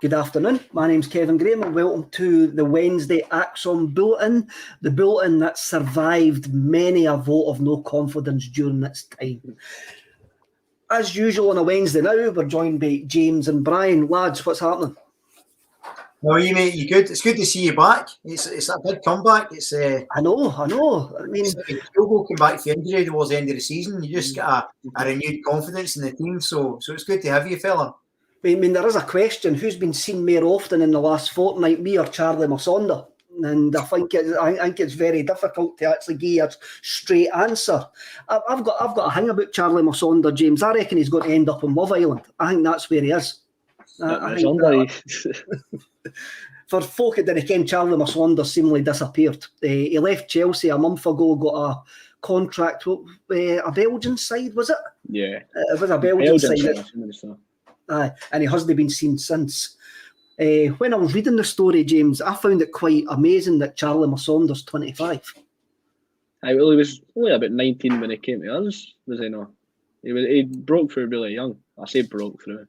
Good afternoon. My name's Kevin Graham and welcome to the Wednesday AXOM Bulletin, the bulletin that survived many a vote of no confidence during its time. As usual on a Wednesday now, we're joined by James and Brian. Lads, what's happening? How are you, mate? You good? It's good to see you back. It's a big comeback. I know. I mean, it's like Joe came back for injury towards the end of the season. You just got a renewed confidence in the team. So it's good to have you, fella. I mean, there is a question: who's been seen more often in the last fortnight, me or Charlie Masonda? And I think it's very difficult to actually give you a straight answer. I've got a thing about Charlie Masonda, James. I reckon he's going to end up on Love Island. I think that's where he is. For folk that didn't ken, Charlie Masonda seemingly disappeared. He left Chelsea a month ago, got a contract with a Belgian side, was it? Yeah. It was a Belgian side. And he hasn't been seen since. When I was reading the story, James, I found it quite amazing that Charlie Masonda's 25. He was only about 19 when he came to us, was he not? He broke through really young. I say broke through.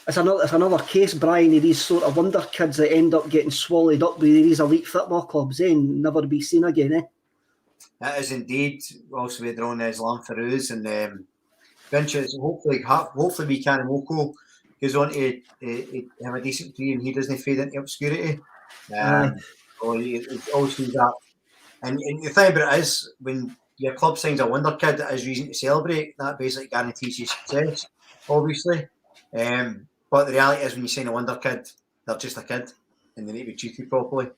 It's another case, Brian, of these sort of wonder kids that end up getting swallowed up by these elite football clubs and never to be seen again, eh? That is indeed. Also, we're on Islam Farouz and Vinches. Hopefully we can. Moko goes on to have a decent career and he doesn't fade into obscurity. Also that. And the thing about it is, when your club signs a wonder kid that has reason to celebrate, that basically guarantees you success, obviously. But the reality is, when you sign a wonder kid, they're just a kid and they need to be treated properly.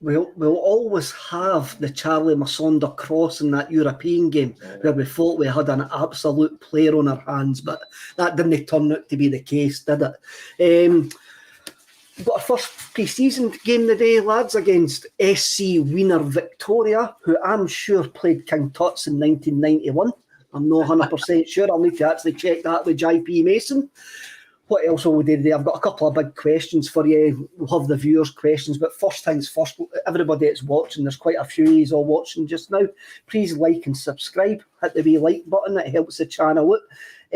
We'll always have the Charlie Masonda cross in that European game where we thought we had an absolute player on our hands, but that didn't turn out to be the case, did it? We've got our first pre-season game today, lads, against SC Wiener Victoria, who I'm sure played King Tut's in 1991. I'm not 100% sure. I'll need to actually check that with JP Mason. What else will we do today? I've got a couple of big questions for you. We'll have the viewers' questions, but first things first, everybody that's watching, there's quite a few of you all watching just now. Please like and subscribe. Hit the wee like button. It helps the channel out.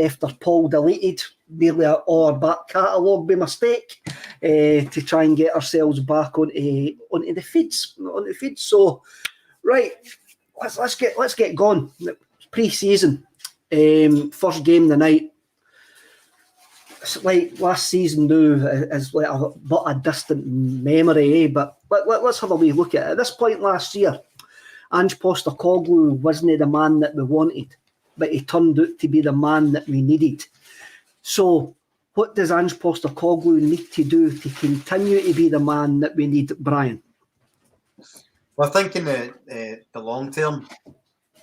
After Paul deleted nearly all our back catalogue by mistake to try and get ourselves back onto the feeds. So, right, let's get going. Pre-season, first game of the night. It's like last season now is like a distant memory, eh? But let's have a wee look at it. At this point last year, Ange Postecoglou wasn't the man that we wanted, but he turned out to be the man that we needed. So what does Ange Postecoglou need to do to continue to be the man that we need, Brian? Well, I think in the long term,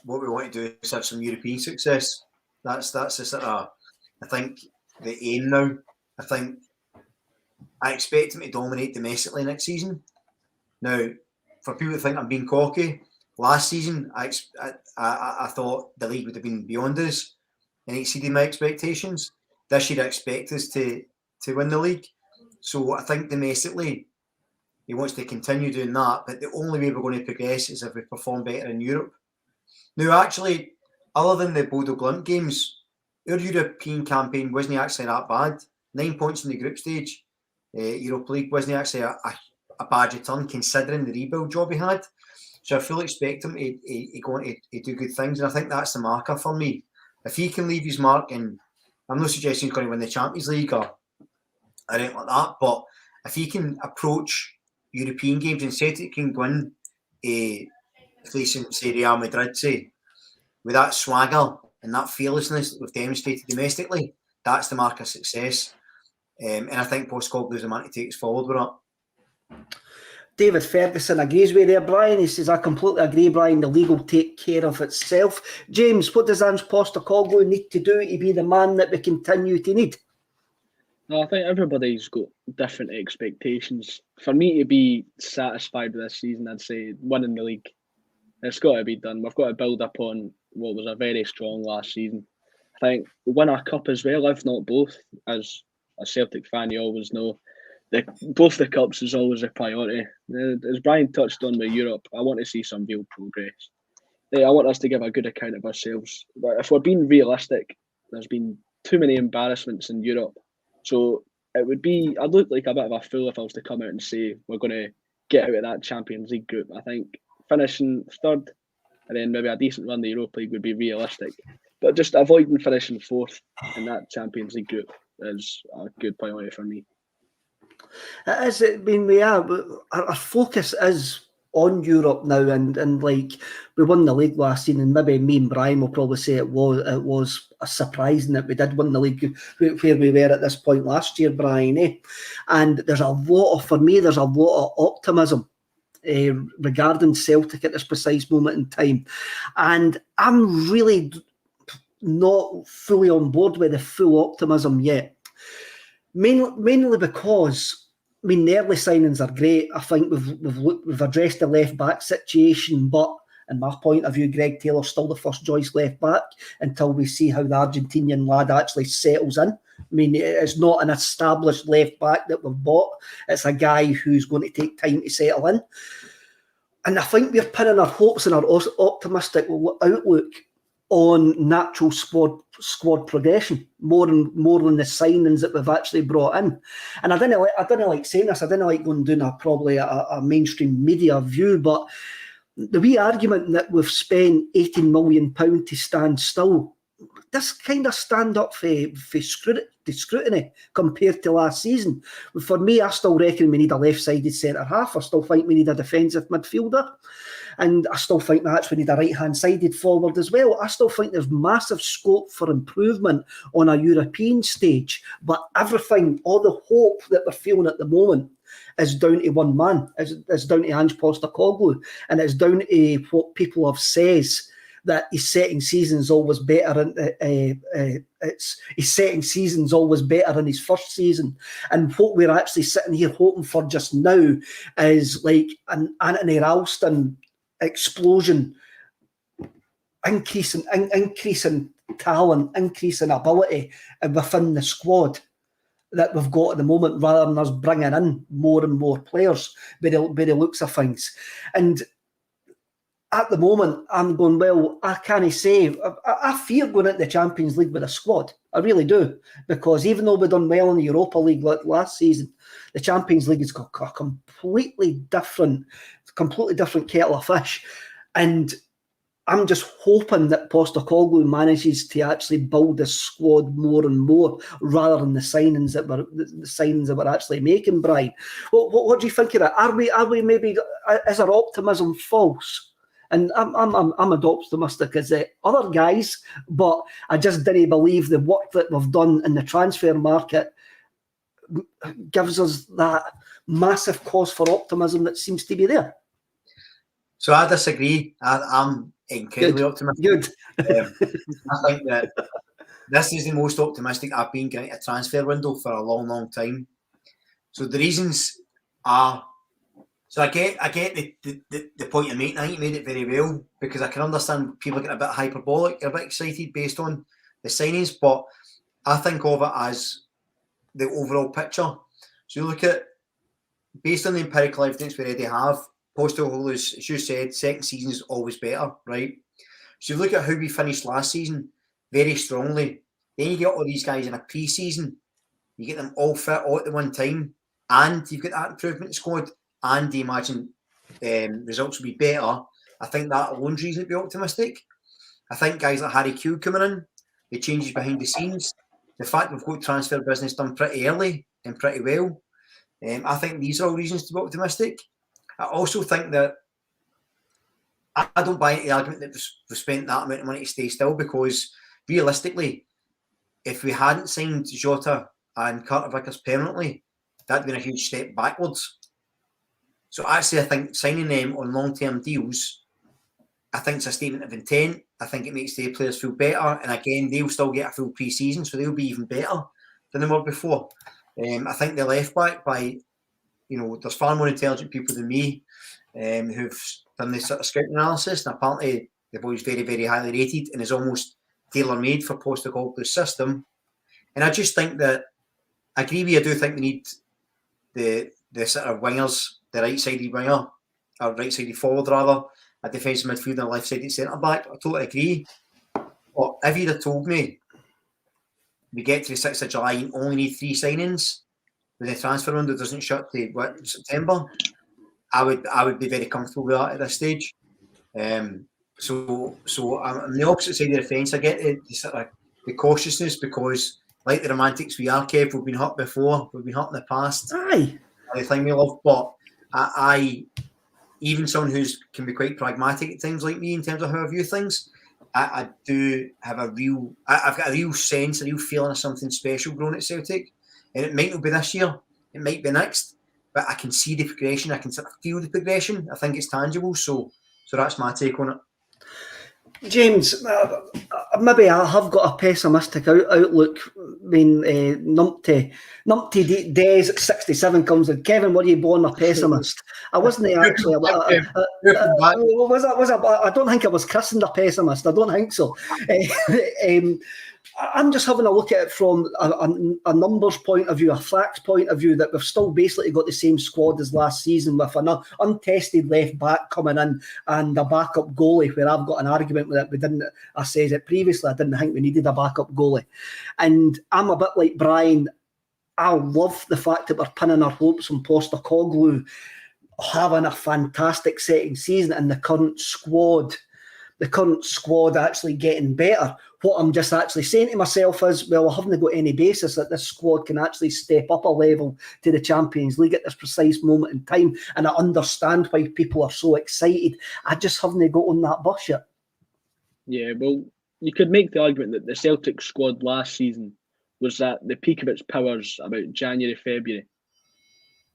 what we want to do is have some European success. That's the sort of, I think, the aim now. I expect him to dominate domestically next season. Now, for people who think I'm being cocky, last season I thought the league would have been beyond us and exceeded my expectations. This year I expect us to win the league. So I think domestically he wants to continue doing that, but the only way we're going to progress is if we perform better in Europe. Now, actually, other than the Bodo Glimt games, our European campaign wasn't actually that bad. 9 points in the group stage. Europa League wasn't actually a bad return considering the rebuild job he had. So I fully expect him to go on to do good things, and I think that's the marker for me. If he can leave his mark, and I'm not suggesting he's going to win the Champions League or anything like that, but if he can approach European games and Celtic can go in facing, say, Real Madrid, say, with that swagger and that fearlessness that we've demonstrated domestically, that's the mark of success. And I think Postecoglou is the man to take us forward with that. David Ferguson agrees with you there, Brian. He says, I completely agree, Brian. The league will take care of itself. James, what does Ange Postecoglou need to do to be the man that we continue to need? I think everybody's got different expectations. For me to be satisfied with this season, I'd say winning the league. It's got to be done. We've got to build upon what was a very strong last season. I think win a cup as well, if not both. As a Celtic fan, you always know both the cups is always a priority. As Brian touched on with Europe, I want to see some real progress. I want us to give a good account of ourselves. But if we're being realistic, there's been too many embarrassments in Europe. So it would be, I'd look like a bit of a fool if I was to come out and say we're going to get out of that Champions League group. I think finishing third and then maybe a decent run the Europa League would be realistic. But just avoiding finishing fourth in that Champions League group is a good priority for me. It is. I mean, we are. Our focus is on Europe now, and like we won the league last season, and maybe me and Brian will probably say it was a surprising that we did win the league where we were at this point last year, Brian. And there's a lot of optimism regarding Celtic at this precise moment in time, and I'm really not fully on board with the full optimism yet. Mainly because, I mean, the early signings are great. I think we've addressed the left back situation, but in my point of view, Greg Taylor's still the first choice left back until we see how the Argentinian lad actually settles in. I mean, it's not an established left back that we've bought. It's a guy who's going to take time to settle in. And I think we're pinning our hopes and our optimistic outlook on natural squad progression more than the signings that we've actually brought in. And I didn't like saying this. I didn't like going down a mainstream media view, but the wee argument that we've spent £18 million to stand still, this kind of stand up for scrutiny compared to last season. For me, I still reckon we need a left-sided centre half. I still think we need a defensive midfielder. And I still think that's we need a right-hand-sided forward as well. I still think there's massive scope for improvement on a European stage. But everything, all the hope that we're feeling at the moment is down to one man. It's down to Ange Postecoglou. And it's down to what people have says that his setting season's always better. His setting season's always better than his first season. And what we're actually sitting here hoping for just now is like an Anthony Ralston explosion, increase in talent, increase in ability within the squad that we've got at the moment, rather than us bringing in more and more players by the looks of things. And at the moment, I'm going, well, I can't say. I fear going into the Champions League with a squad. I really do. Because even though we've done well in the Europa League last season, the Champions League has got a completely different kettle of fish. And I'm just hoping that Postecoglou manages to actually build this squad more and more, rather than the signings that we're actually making, Brian. What do you think of that? Are we maybe, is our optimism false? And I'm as optimistic as the other guys, but I just didn't believe the work that we've done in the transfer market gives us that massive cause for optimism that seems to be there. So I disagree. I'm incredibly optimistic. Good. I think that this is the most optimistic I've been getting a transfer window for a long, long time. So the reasons are. So I get the point you're making. I think you made it very well, because I can understand people get a bit hyperbolic, a bit excited based on the signings, but I think of it as the overall picture. So you look at, based on the empirical evidence we already have, Postecoglou's, as you said, second season is always better, right? So you look at how we finished last season, very strongly. Then you get all these guys in a pre-season, you get them all fit all at the one time, and you've got that improvement squad, and you imagine results will be better. I think that alone's reason to be optimistic. I think guys like Harry Kewell coming in, the changes behind the scenes, the fact we've got transfer business done pretty early and pretty well, I think these are all reasons to be optimistic. I also think that I don't buy the argument that we've spent that amount of money to stay still, because realistically, if we hadn't signed Jota and Carter Vickers permanently, that'd been a huge step backwards. So actually, I think signing them on long-term deals, I think it's a statement of intent. I think it makes the players feel better. And again, they'll still get a full pre-season, so they'll be even better than they were before. I think the left-back, there's far more intelligent people than me who've done this sort of scouting analysis, and apparently the boy's very, very highly rated and is almost tailor-made for Postecoglou's system. And I just think that, I agree with you, I do think we need the sort of wingers, the right-sided winger, or right-sided forward rather, a defensive midfielder and a left-sided centre-back. I totally agree. But if you'd have told me we get to the 6th of July and only need 3 signings, when the transfer window doesn't shut to September, I would be very comfortable with that at this stage. So I'm on the opposite side of the fence. I get the cautiousness because, like the romantics we are, Kev, we've been hurt before, we've been hurt in the past. Aye. The thing we love, but I even someone who can be quite pragmatic at times like me in terms of how I view things, I do have I've got a real sense, a real feeling of something special growing at Celtic, and it might not be this year, it might be next, but I can see the progression, I can sort of feel the progression. I think it's tangible, so that's my take on it. James, maybe I have got a pessimistic outlook. I mean, Numpty Days at 67 comes in. Kevin, were you born a pessimist? I wasn't actually. I don't think I was christened a pessimist. I don't think so. I'm just having a look at it from a numbers point of view, a facts point of view, that we've still basically got the same squad as last season with an untested left back coming in and a backup goalie, where I've got an argument with it. I said it previously, I didn't think we needed a backup goalie. And I'm a bit like Brian. I love the fact that we're pinning our hopes on Postecoglou having a fantastic second season and the current squad actually getting better. What I'm just actually saying to myself is, well, I haven't got any basis that this squad can actually step up a level to the Champions League at this precise moment in time. And I understand why people are so excited. I just haven't got on that bus yet. Yeah, well, you could make the argument that the Celtic squad last season was at the peak of its powers about January, February.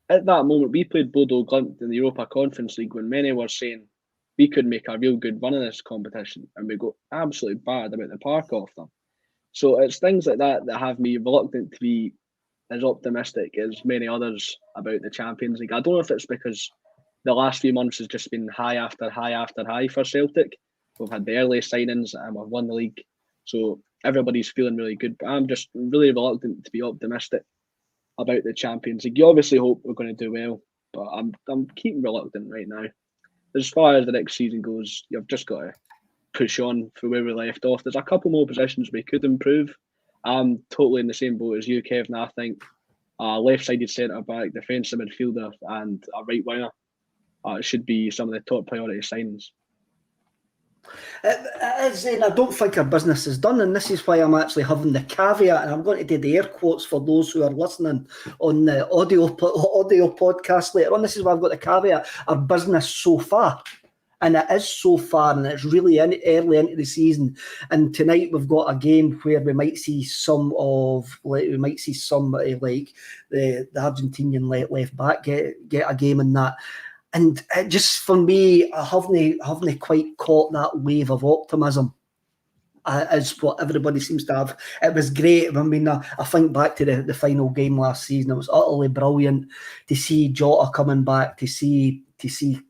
At that moment, we played Bodo Glimt in the Europa Conference League when many were saying we could make a real good run in this competition, and we got absolutely bad about the park off them. So it's things like that that have me reluctant to be as optimistic as many others about the Champions League. I don't know if it's because the last few months has just been high after high after high for Celtic. We've had the early signings and we've won the league, so everybody's feeling really good. But I'm just really reluctant to be optimistic about the Champions League. You obviously hope we're going to do well, but I'm keeping reluctant right now. As far as the next season goes, you've just got to push on for where we left off. There's a couple more positions we could improve. I'm totally in the same boat as you, Kevin. I think left-sided centre-back, defensive midfielder and a right winger should be some of the top priority signings. I don't think our business is done, and this is why I'm actually having the caveat, and I'm going to do the air quotes for those who are listening on the audio podcast later on. This is why I've got the caveat: our business so far, and it is so far, and it's really early into the season. And tonight we've got a game where we might see somebody like the Argentinian left back get a game in that. And it just, for me, I haven't quite caught that wave of optimism as what everybody seems to have. It was great. I mean, I think back to the final game last season. It was utterly brilliant to see Jota coming back, to see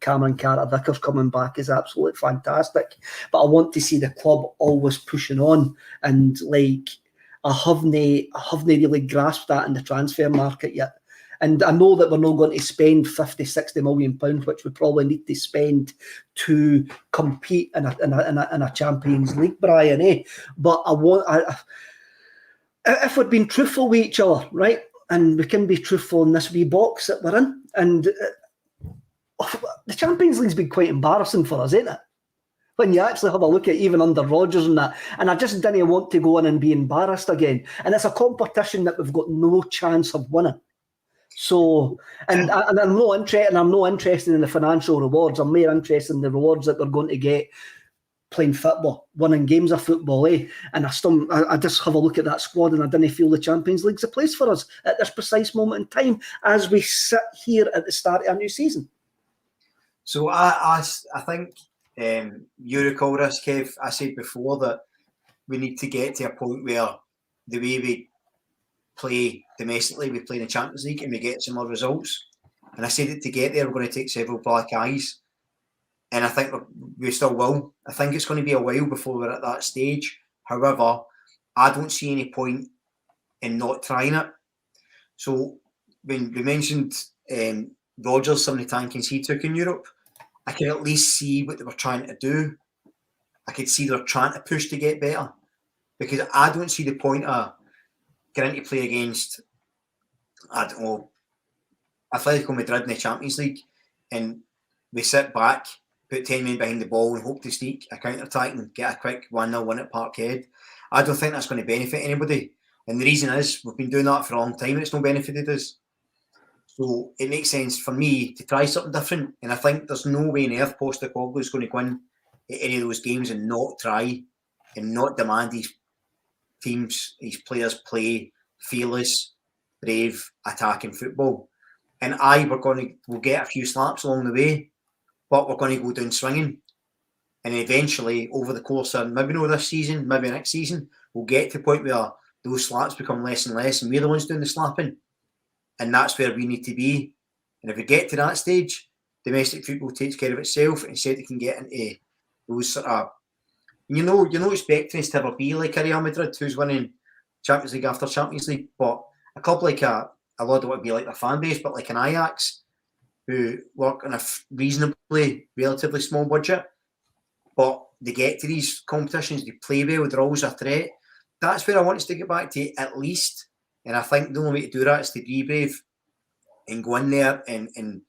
Cameron Carter-Vickers coming back is absolutely fantastic. But I want to see the club always pushing on, and I haven't really grasped that in the transfer market yet. And I know that we're not going to spend 50, 60 million pounds, which we probably need to spend to compete in a Champions League, Brian, eh? But if we're being truthful with each other, right? And we can be truthful in this wee box that we're in. And the Champions League's been quite embarrassing for us, ain't it? When you actually have a look at even under Rodgers and that. And I just didn't want to go in and be embarrassed again. And it's a competition that we've got no chance of winning. So, and I'm not interested in the financial rewards. I'm more interested in the rewards that we're going to get playing football, winning games of football, eh? And I just have a look at that squad, and I didn't feel the Champions League's a place for us at this precise moment in time as we sit here at the start of a new season. So I think you recall this, Kev. I said before that we need to get to a point where the way we play domestically, we play in the Champions League and we get some more results. And I said that to get there, we're going to take several black eyes. And I think we still will. I think it's going to be a while before we're at that stage. However, I don't see any point in not trying it. So when we mentioned Rodgers, some of the tankings he took in Europe, I can at least see what they were trying to do. I could see they were trying to push to get better. Because I don't see the point of get into play against, I don't know, Atletico Madrid in the Champions League, and we sit back, put 10 men behind the ball and hope to sneak a counter-attack and get a quick 1-0 win at Parkhead, I don't think that's going to benefit anybody. And the reason is, we've been doing that for a long time and it's no benefited us. So it makes sense for me to try something different. And I think there's no way on earth Postecoglou is going to go in at any of those games and not try and not demand his teams, his players play fearless, brave, attacking football. And we'll get a few slaps along the way, but we're going to go down swinging. And eventually, over the course of maybe not this season, maybe next season, we'll get to the point where those slaps become less and less, and we're the ones doing the slapping. And that's where we need to be. And if we get to that stage, domestic football takes care of itself, and Celtic can get into those sort of, you're not expecting us to ever be like a Real Madrid who's winning Champions League after Champions League, but a club like a lot of what would be like their fan base, but like an Ajax, who work on a reasonably, relatively small budget, but they get to these competitions, they play well, they're always a threat. That's where I want us to get back to at least. And I think the only way to do that is to be brave and go in there and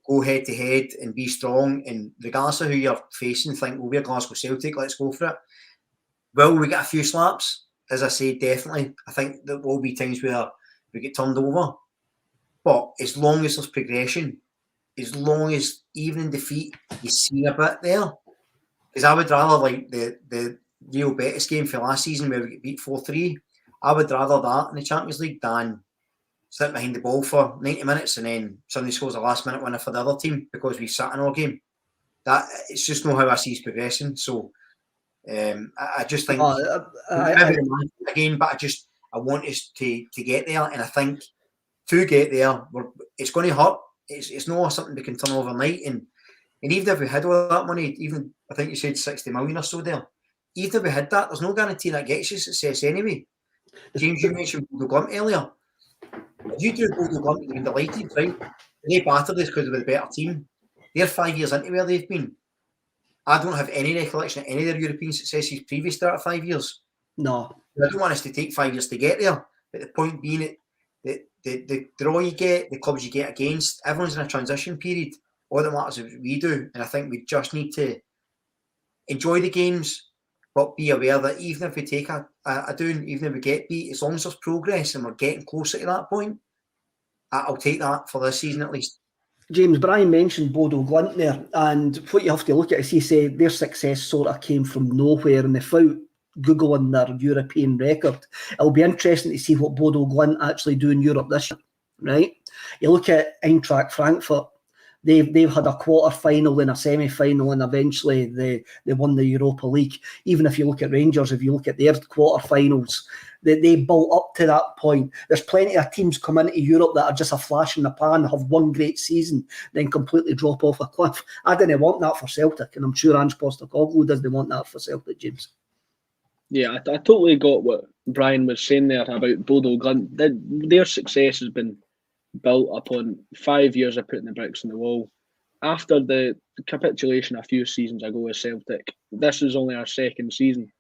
go head to head and be strong. And regardless of who you're facing, think, well, we're Glasgow Celtic, let's go for it. Will we get a few slaps? As I say, definitely. I think there will be times where we get turned over. But as long as there's progression, as long as even in defeat you see a bit there, because I would rather like the Real Betis game for last season where we get beat 4-3, I would rather that in the Champions League than sit behind the ball for 90 minutes and then somebody scores a last minute winner for the other team because we sat in our game. That it's just not how I see it progressing. So I just think again, but I want us to get there, and I think to get there, it's going to hurt. It's not something we can turn overnight, and even if we had all that money, even I think you said 60 million or so there, even if we had that, there's no guarantee that gets you success anyway. James, you mentioned Bodo Glimt earlier. If you do Bodo Glimt, you've been delighted, right? They battered us because they were the better team. They're 5 years into where they've been. I don't have any recollection of any of their European successes previous to that 5 years. No. I don't want us to take 5 years to get there. But the point being, the draw you get, the clubs you get against, everyone's in a transition period. All that matters is we do. And I think we just need to enjoy the games, but be aware that even if we take a down, even if we get beat, as long as there's progress and we're getting closer to that point, I'll take that for this season at least. James, Brian mentioned Bodo Glimt there, and what you have to look at is he said their success sort of came from nowhere, and without Googling their European record, it'll be interesting to see what Bodo Glimt actually do in Europe this year, right? You look at Eintracht Frankfurt, they've had a quarter-final and a semi-final, and eventually they won the Europa League. Even if you look at Rangers, if you look at their quarter-finals, they built up to that point. There's plenty of teams come into Europe that are just a flash in the pan, have one great season, then completely drop off a cliff. I didn't want that for Celtic, and I'm sure Ange Postecoglou doesn't want that for Celtic, James. Yeah, I totally got what Brian was saying there about Bodo Glimt. Their success has been built upon 5 years of putting the bricks in the wall. After the capitulation a few seasons ago with Celtic, this is only our second season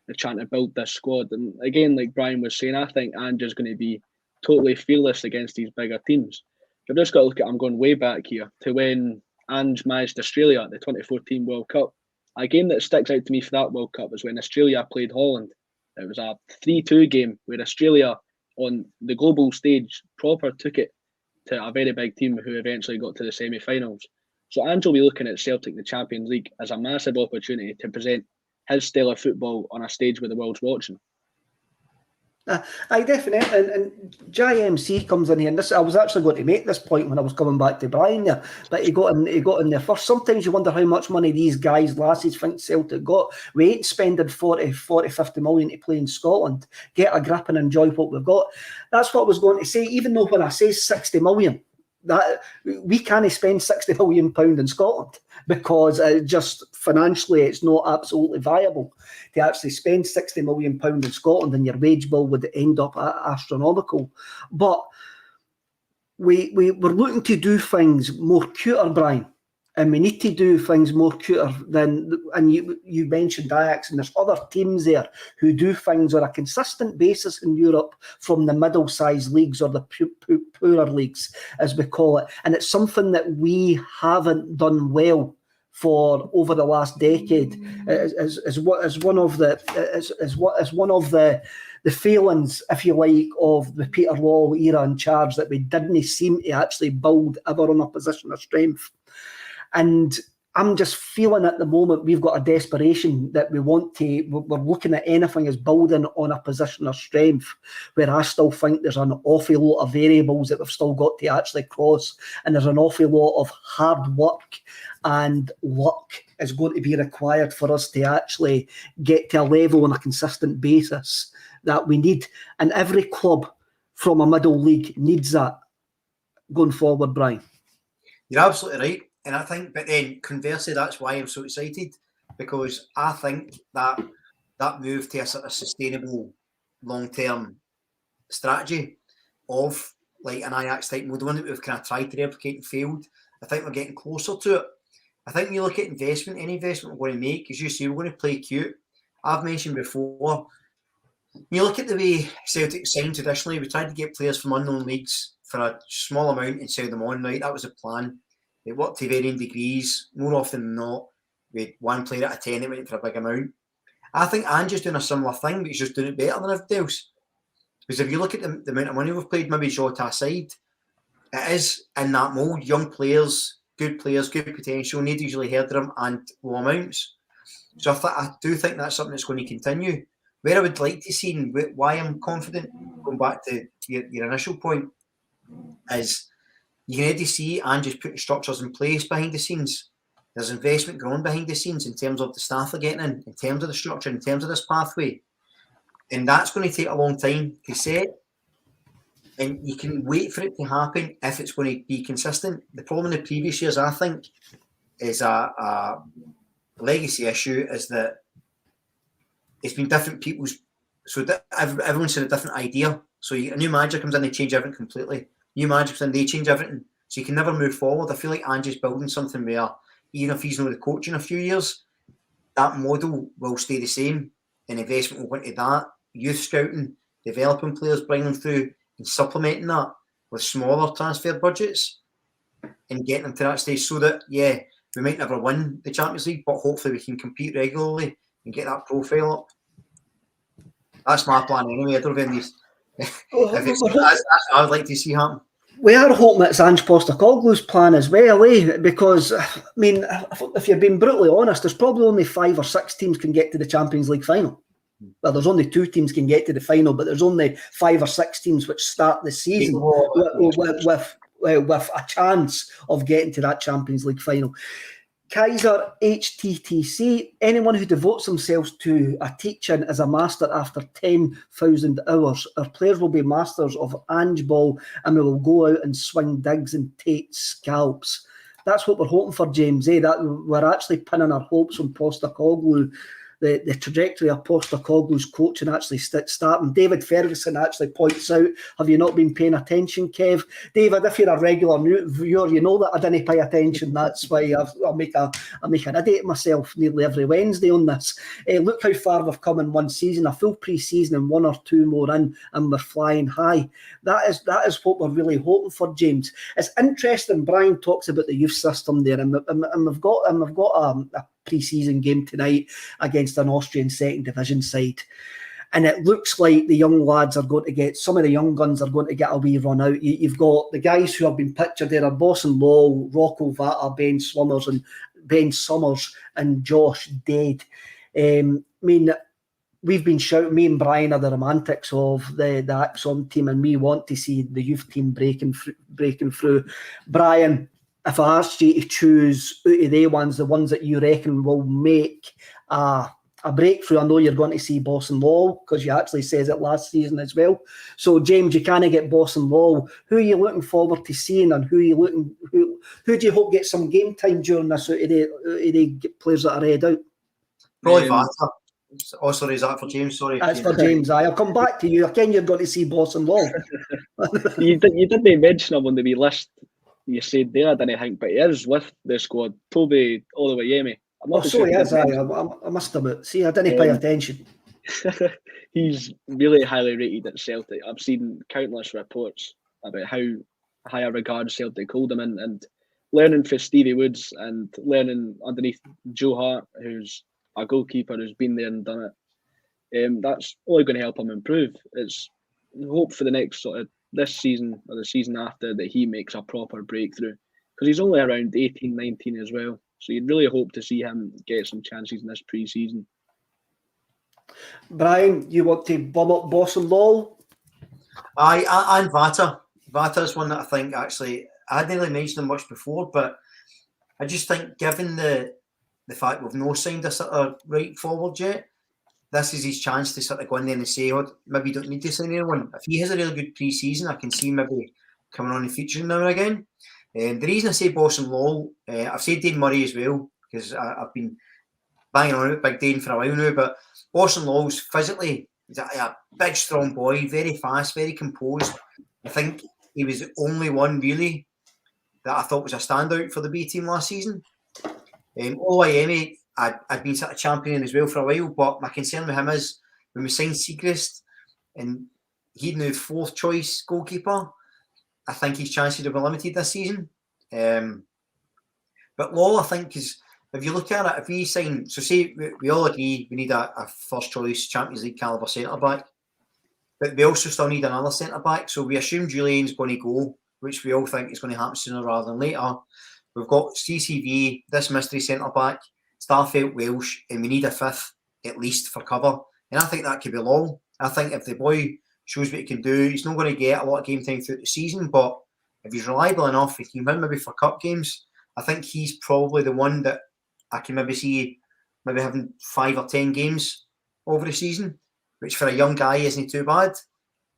of trying to build this squad. And again, like Brian was saying, I think Ange is going to be totally fearless against these bigger teams. You've just got to look at, I'm going way back here, to when Ange managed Australia at the 2014 World Cup. A game that sticks out to me for that World Cup was when Australia played Holland. It was a 3-2 game where Australia on the global stage proper took it to a very big team who eventually got to the semi-finals. So Ange will be looking at Celtic in the Champions League as a massive opportunity to present his style of football on a stage where the world's watching. I definitely, and JMC comes in here, and this I was actually going to make this point when I was coming back to Brian there, but he got in there first. Sometimes you wonder how much money these guys, lasses, think Celtic got. We ain't spending 40, 50 million to play in Scotland. Get a grip and enjoy what we've got. That's what I was going to say, even though when I say 60 million, that we can't spend £60 million in Scotland because just financially it's not absolutely viable to actually spend £60 million in Scotland, and your wage bill would end up astronomical. But we're looking to do things more cuter, Brian, And we need to do things more cuter than, and you mentioned Ajax, and there's other teams there who do things on a consistent basis in Europe from the middle-sized leagues or the poorer leagues, as we call it. And it's something that we haven't done well for over the last decade. As one of the failings, if you like, of the Peter Law era in charge, that we didn't seem to actually build ever on a position of strength. And I'm just feeling at the moment we've got a desperation that we're looking at anything as building on a position of strength, where I still think there's an awful lot of variables that we've still got to actually cross, and there's an awful lot of hard work and luck is going to be required for us to actually get to a level on a consistent basis that we need. And every club from a middle league needs that going forward, Brian. You're absolutely right. And I think, but then conversely, that's why I'm so excited, because I think that move to a sort of sustainable long-term strategy of like an Ajax type model, one that we've kind of tried to replicate and failed, I think we're getting closer to it. I think when you look at investment, any investment we're going to make, as you say, we're going to play cute. I've mentioned before, when you look at the way Celtic signed traditionally, we tried to get players from unknown leagues for a small amount and sell them on, right? That was the plan. It worked to varying degrees. More often than not, we had one player out of 10 that went for a big amount. I think Ange's doing a similar thing, but he's just doing it better than everybody else. Because if you look at the amount of money we've played, maybe Jota aside, it is in that mould. Young players, good potential, need usually heard of them, and low amounts. So I do think that's something that's going to continue. Where I would like to see, and why I'm confident, going back to your initial point, is you can already see Ange's putting structures in place behind the scenes. There's investment growing behind the scenes in terms of the staff are getting in terms of the structure, in terms of this pathway. And that's going to take a long time to set. And you can wait for it to happen if it's going to be consistent. The problem in the previous years, I think, is a legacy issue, is that it's been different people's. So everyone's had a different idea. So a new manager comes in, they change everything completely. New manager comes in, they change everything. So you can never move forward. I feel like Ange's building something where, even if he's not the coach in a few years, that model will stay the same. And investment will go into that. Youth scouting, developing players, bringing them through, and supplementing that with smaller transfer budgets and getting them to that stage, so that, yeah, we might never win the Champions League, but hopefully we can compete regularly and get that profile up. That's my plan anyway. I don't know if that's what I would like to see happen. We are hoping it's Ange Postecoglou's plan as well, because, I mean, if you're being brutally honest, there's probably only 5 or 6 teams can get to the Champions League final. Well, there's only 2 teams can get to the final, but there's only 5 or 6 teams which start the season with a chance of getting to that Champions League final. Kaiser HTTC, anyone who devotes themselves to a teaching is a master after 10,000 hours. Our players will be masters of Ange ball, and we will go out and swing digs and take scalps. That's what we're hoping for, James. That we're actually pinning our hopes on Postecoglou. The trajectory of Postecoglou's coaching actually starting. David Ferguson actually points out, have you not been paying attention, Kev? David, if you're a regular viewer, you know that I didn't pay attention. That's why I make an idiot of myself nearly every Wednesday on this. Look how far we've come in one season, a full pre-season and 1 or 2 more in, and we're flying high. That is what we're really hoping for, James. It's interesting, Brian talks about the youth system there, and we've got a pre-season game tonight against an Austrian second division side, and it looks like the young lads are going to get, some of the young guns are going to get a wee run out. You've got the guys who have been pictured there are Bossen Law, Rocco Vata, Ben Summers and Josh Dade. I mean, we've been shouting, me and Brian are the romantics of the Axon team, and we want to see the youth team breaking through. Brian, if I asked you to choose out of the ones that you reckon will make a breakthrough, I know you're going to see Bossen Law, because you actually says it last season as well. So, James, you can't get Bossen Law. Who are you looking forward to seeing, and who do you hope gets some game time during this out of the players that are read out? Probably Vata. Oh, sorry, is that for James? Sorry. That's for James. I'll come back to you. Again, you're going to see Bossen Law. You didn't mention him on the wee list. you said there, I didn't think, but he is with the squad. Toby Oluwayemi. I'm not So sure he if is. I must admit. See, I didn't pay attention. He's really highly rated at Celtic. I've seen countless reports about how high a regard Celtic hold him in, and learning for Stevie Woods and learning underneath Joe Hart, who's a goalkeeper who's been there and done it. That's only going to help him improve. It's hope for the next sort of this season or the season after that he makes a proper breakthrough, because he's only around 18, 19 as well. So you'd really hope to see him get some chances in this pre-season. Brian, you want to bum up Boss and Lol? And Vata. Vata's one that I think actually I hadn't really mentioned him much before, but I just think given the fact we've no signed a sort of right forward yet, this is his chance to sort of go in there and say, oh, maybe you don't need to sign anyone. If he has a really good pre-season, I can see maybe coming on and featuring now and again. The reason I say Boss and Lol, I've said Dane Murray as well, because I've been banging on about Big Dane for a while now, but Boss and Lol's physically, he's a big, strong boy, very fast, very composed. I think he was the only one really that I thought was a standout for the B team last season. Oluwayemi, I'd been sort of championing as well for a while, but my concern with him is when we signed Siegrist and he's now fourth choice goalkeeper, I think his chances will be limited this season. But Lol, I think, is, if you look at it, if we sign, so say we all agree we need a first choice Champions League calibre centre back, but we also still need another centre back. So we assume Julian's going to go, which we all think is going to happen sooner rather than later. We've got CCV, this mystery centre back, Starfelt, Welsh, and we need a fifth at least for cover. And I think that could be Lol. I think if the boy shows what he can do, he's not going to get a lot of game time throughout the season, but if he's reliable enough, he can win maybe for cup games. I think he's probably the one that I can maybe see maybe having 5 or 10 games over the season, which for a young guy isn't too bad.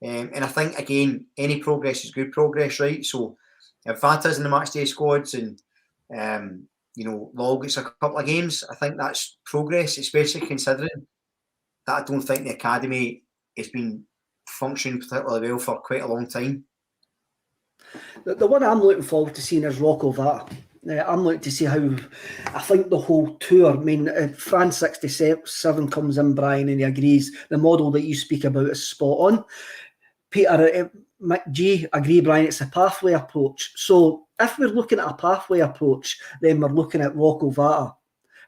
And I think, again, any progress is good progress, right? So if Vata's in the matchday squads and Lol gets a couple of games, I think that's progress, especially considering that I don't think the academy has been functioning particularly well for quite a long time. The one I'm looking forward to seeing is Rocco Vata. I'm looking to see how, I think the whole tour, I mean, France 67 comes in, Brian, and he agrees the model that you speak about is spot on. Peter, McG, agree, Brian, it's a pathway approach. So if we're looking at a pathway approach, then we're looking at Rocco Vata,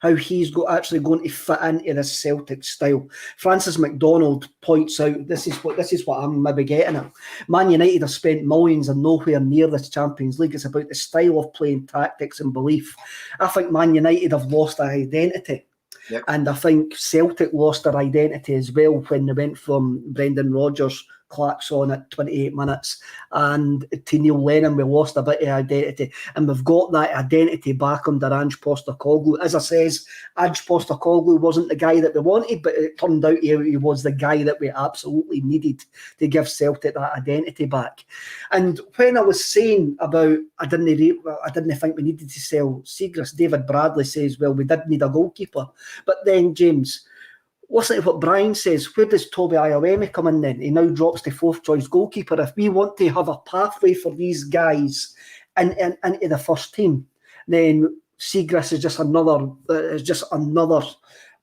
how he's actually going to fit into this Celtic style. Francis McDonald points out, this is what I'm maybe getting at. Man United have spent millions and nowhere near this Champions League. It's about the style of playing, tactics and belief. I think Man United have lost their identity. Yep. And I think Celtic lost their identity as well when they went from Brendan Rodgers clacks on at 28 minutes and to Neil Lennon. We lost a bit of identity, and we've got that identity back under Ange Postecoglou. As I says, Ange Postecoglou wasn't the guy that we wanted, but it turned out he was the guy that we absolutely needed to give Celtic that identity back. And when I was saying about I didn't think we needed to sell Siegrist, David Bradley says, well, we did need a goalkeeper. But then, James, listen to what Brian says. Where does Toby Oluwayemi come in then? He now drops to fourth choice goalkeeper. If we want to have a pathway for these guys into the first team, then Siegrist is just another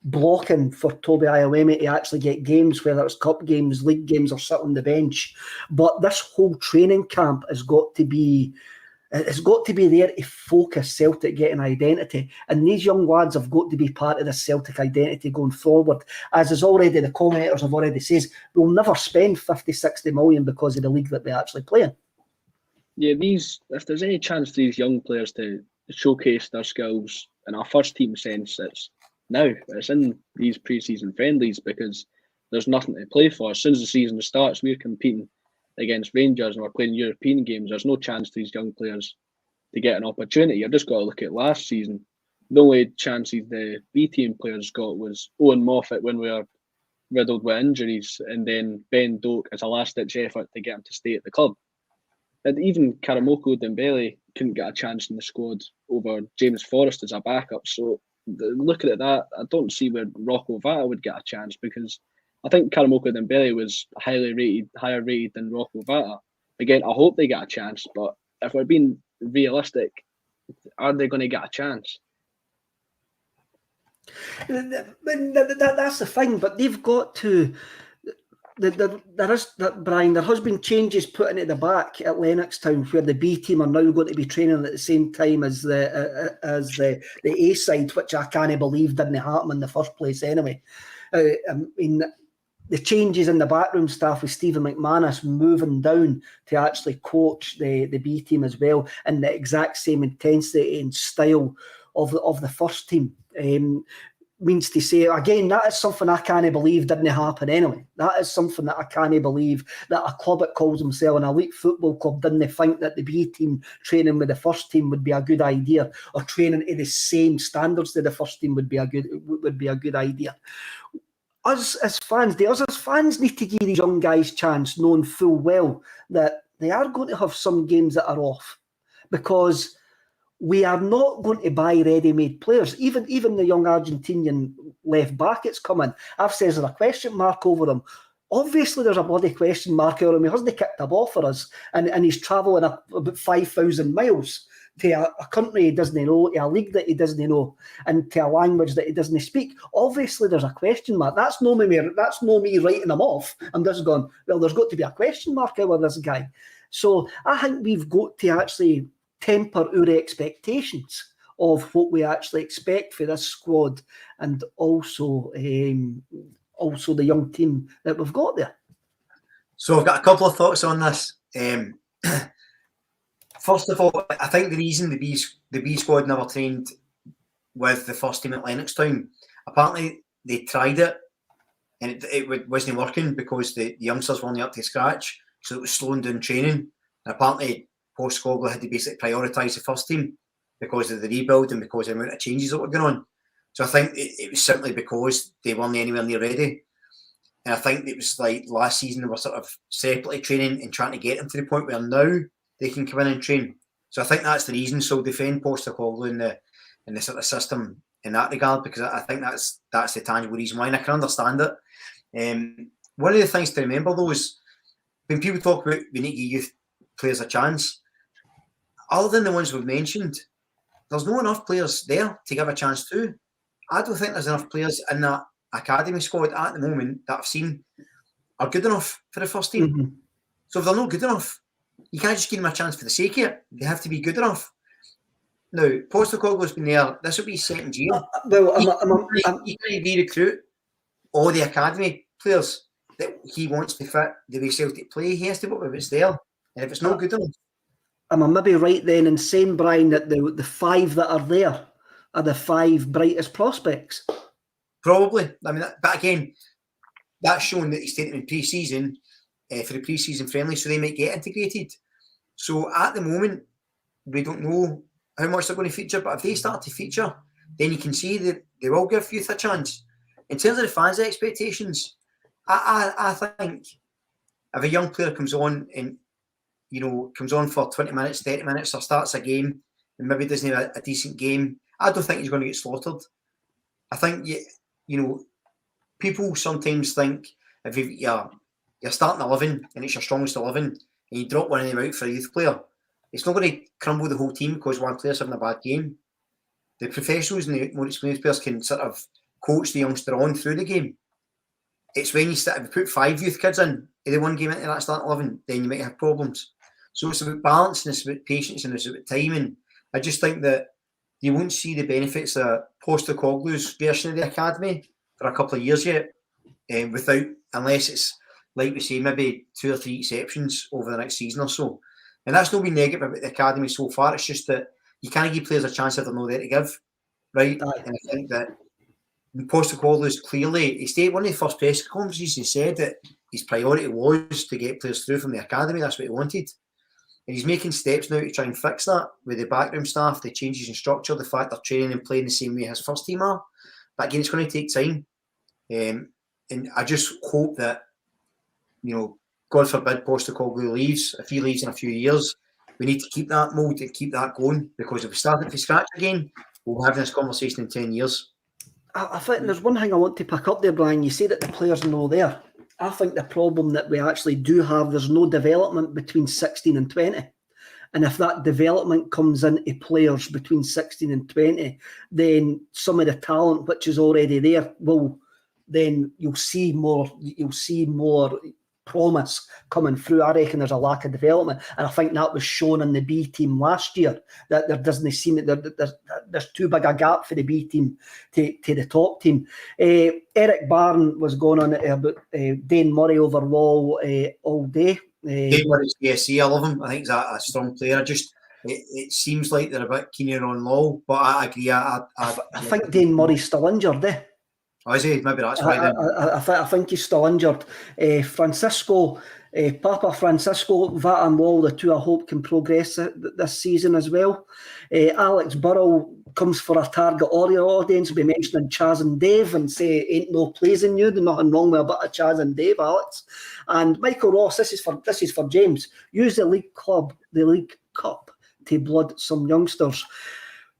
blocking for Toby Oluwayemi to actually get games, whether it's cup games, league games, or sit on the bench. But this whole training camp has got to be there to focus Celtic getting identity. And these young lads have got to be part of the Celtic identity going forward. As is already, the commentators have already said, we'll never spend 50, 60 million because of the league that we actually play in. Yeah, if there's any chance for these young players to showcase their skills in our first team sense, it's now. It's in these pre-season friendlies, because there's nothing to play for. As soon as the season starts, we're competing against Rangers and we're playing European games. There's no chance for these young players to get an opportunity. You've just got to look at last season. The only chances the B team players got was Owen Moffat when we were riddled with injuries, and then Ben Doak as a last-ditch effort to get him to stay at the club. And even Karamoko Dembele couldn't get a chance in the squad over James Forrest as a backup. So looking at that, I don't see where Rocco Vata would get a chance, because I think Karamoko Dembele was higher rated than Rocco Vata. Again, I hope they get a chance, but if we're being realistic. Are they going to get a chance? That's the thing, but they've got to. There is that, Brian. There has been changes put into the back at Lennoxtown, where the B team are now going to be training at the same time as the A side, which I can't believe didn't happen in the first place anyway. I mean, the changes in the backroom staff with Stephen McManus moving down to actually coach the B team as well, in the exact same intensity and style of the first team. Means to say, again, that is something I can't believe didn't happen anyway. That is something that I can't believe that a club that calls themselves an elite football club didn't think that the B team training with the first team would be a good idea, or training to the same standards that the first team would be a good idea. Us as fans need to give these young guys chance, knowing full well that they are going to have some games that are off, because we are not going to buy ready-made players. Even the young Argentinian left back that's coming, I've said there's a question mark over him. Obviously, there's a bloody question mark over him. He hasn't kicked a ball for us, and he's travelling about 5,000 miles to a country he doesn't know, to a league that he doesn't know, and to a language that he doesn't speak. Obviously, there's a question mark. That's no me writing him off. I'm just going, well, there's got to be a question mark over this guy. So I think we've got to actually temper our expectations of what we actually expect for this squad, and also the young team that we've got there. So I've got a couple of thoughts on this. First of all, I think the reason the B squad never trained with the first team at Lennoxtown, apparently they tried it and it wasn't working because the youngsters weren't up to scratch, so it was slowing down training. And apparently Postecoglou had to basically prioritise the first team because of the rebuild and because of the amount of changes that were going on. So I think it was simply because they weren't anywhere near ready. And I think it was like last season they were sort of separately training and trying to get them to the point where now they can come in and train. So I think that's the reason. So defend Postecoglou in the sort of system in that regard, because I think that's the tangible reason why, and I can understand it. One of the things to remember though is when people talk about we need to give youth players a chance, other than the ones we've mentioned, there's not enough players there to give a chance to. I don't think there's enough players in that academy squad at the moment that I've seen are good enough for the first team. Mm-hmm. So if they're not good enough, you can't just give them a chance for the sake of it. They have to be good enough. Now, Postecoglou's been there. This will be his second year. He can re-recruit all the academy players that he wants to fit the way Celtic play. He has to work with what's there. And if it's not good enough... Am I maybe right then in saying, Brian, that the five that are there are the five brightest prospects? Probably. I mean, but again, that's shown that he's taken them in pre-season for the pre-season friendly, so they might get integrated. So at the moment, we don't know how much they're going to feature, but if they start to feature, then you can see that they will give youth a chance. In terms of the fans' expectations, I think if a young player comes on and comes on for 20 minutes, 30 minutes, or starts a game and maybe doesn't have a decent game, I don't think he's going to get slaughtered. I think people sometimes think if you're starting 11 and it's your strongest 11 and you drop one of them out for a youth player, it's not going to crumble the whole team because one player's having a bad game. The professionals and the more experienced players can sort of coach the youngster on through the game. It's when if you put 5 youth kids in the one game into that starting 11, then you might have problems. So it's about balance and it's about patience and it's about timing. I just think that you won't see the benefits of Postecoglou's version of the academy for a couple of years yet, unless it's, like we say, maybe 2 or 3 exceptions over the next season or so. And that's not been negative about the academy so far. It's just that you can't give players a chance if they're not there to give, right? And I think that Postecoglou's clearly, he stayed one of the first press conferences, he said that his priority was to get players through from the academy. That's what he wanted. And he's making steps now to try and fix that with the backroom staff, the changes in structure, the fact they're training and playing the same way as first team are. But again, it's going to take time. And I just hope that, God forbid Postecoglou leaves. If he leaves in a few years, we need to keep that mould and keep that going, because if we start it from scratch again, we'll have this conversation in 10 years. I think there's one thing I want to pick up there, Brian. You say that the players are not there. I think the problem that we actually do have, there's no development between 16 and 20. And if that development comes into players between 16 and 20, then some of the talent which is already there then you'll see more promise coming through. I reckon there's a lack of development, and I think that was shown in the B team last year, that there doesn't seem that there's too big a gap for the B team to the top team. Eric Barron was going on about Dane Murray overall all day. Dane Murray's CSC, I love him. I think he's a strong player. It seems like they're a bit keener on Law, but I agree. I think Dane Murray's still injured, Oh, is he? Maybe that's why then. I think he's still injured. Papa Francisco, Vat and Wall, the two I hope can progress this season as well. Alex Burrell comes for a target audience. We'll be mentioning Chaz and Dave and say, ain't no pleasing you. There's nothing wrong with a bit of Chaz and Dave, Alex. And Michael Ross, this is for James. Use the League Cup to blood some youngsters.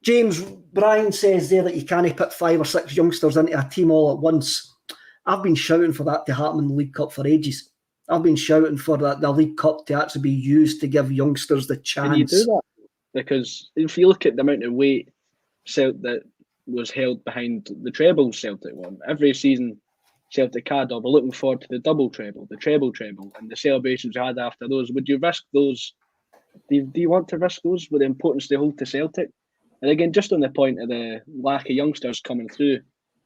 James, Brian says there that you can't put 5 or 6 youngsters into a team all at once. I've been shouting for that to happen in the League Cup for ages. I've been shouting for the League Cup to actually be used to give youngsters the chance. Can you do that? Because if you look at the amount of weight that was held behind the treble Celtic won, every season Celtic had, we're looking forward to the double treble, the treble, and the celebrations we had after those. Would you risk those? Do you want to risk those with the importance they hold to Celtic? And again, just on the point of the lack of youngsters coming through,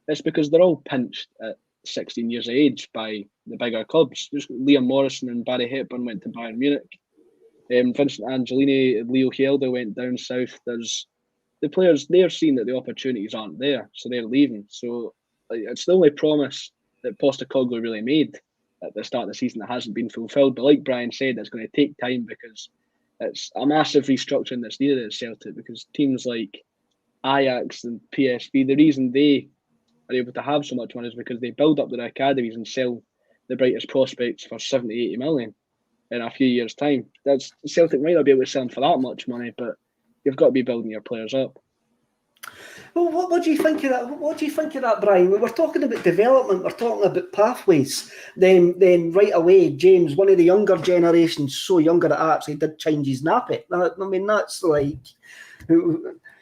it's because they're all pinched at 16 years of age by the bigger clubs. Just Liam Morrison and Barry Hepburn went to Bayern Munich. Vincent Angelini, Leo Chielda went down south. There's the players, they're seeing that the opportunities aren't there, so they're leaving. So it's the only promise that Postecoglou really made at the start of the season that hasn't been fulfilled. But like Brian said, it's going to take time because it's a massive restructuring that's needed at Celtic, because teams like Ajax and PSV, the reason they are able to have so much money is because they build up their academies and sell the brightest prospects for 70, 80 million in a few years' time. Celtic might not be able to sell them for that much money, but you've got to be building your players up. Well, what do you think of that? What do you think of that, Brian? We're talking about development, we're talking about pathways. Then right away, James, one of the younger generations, so younger that actually did change his nappy. I mean, that's like...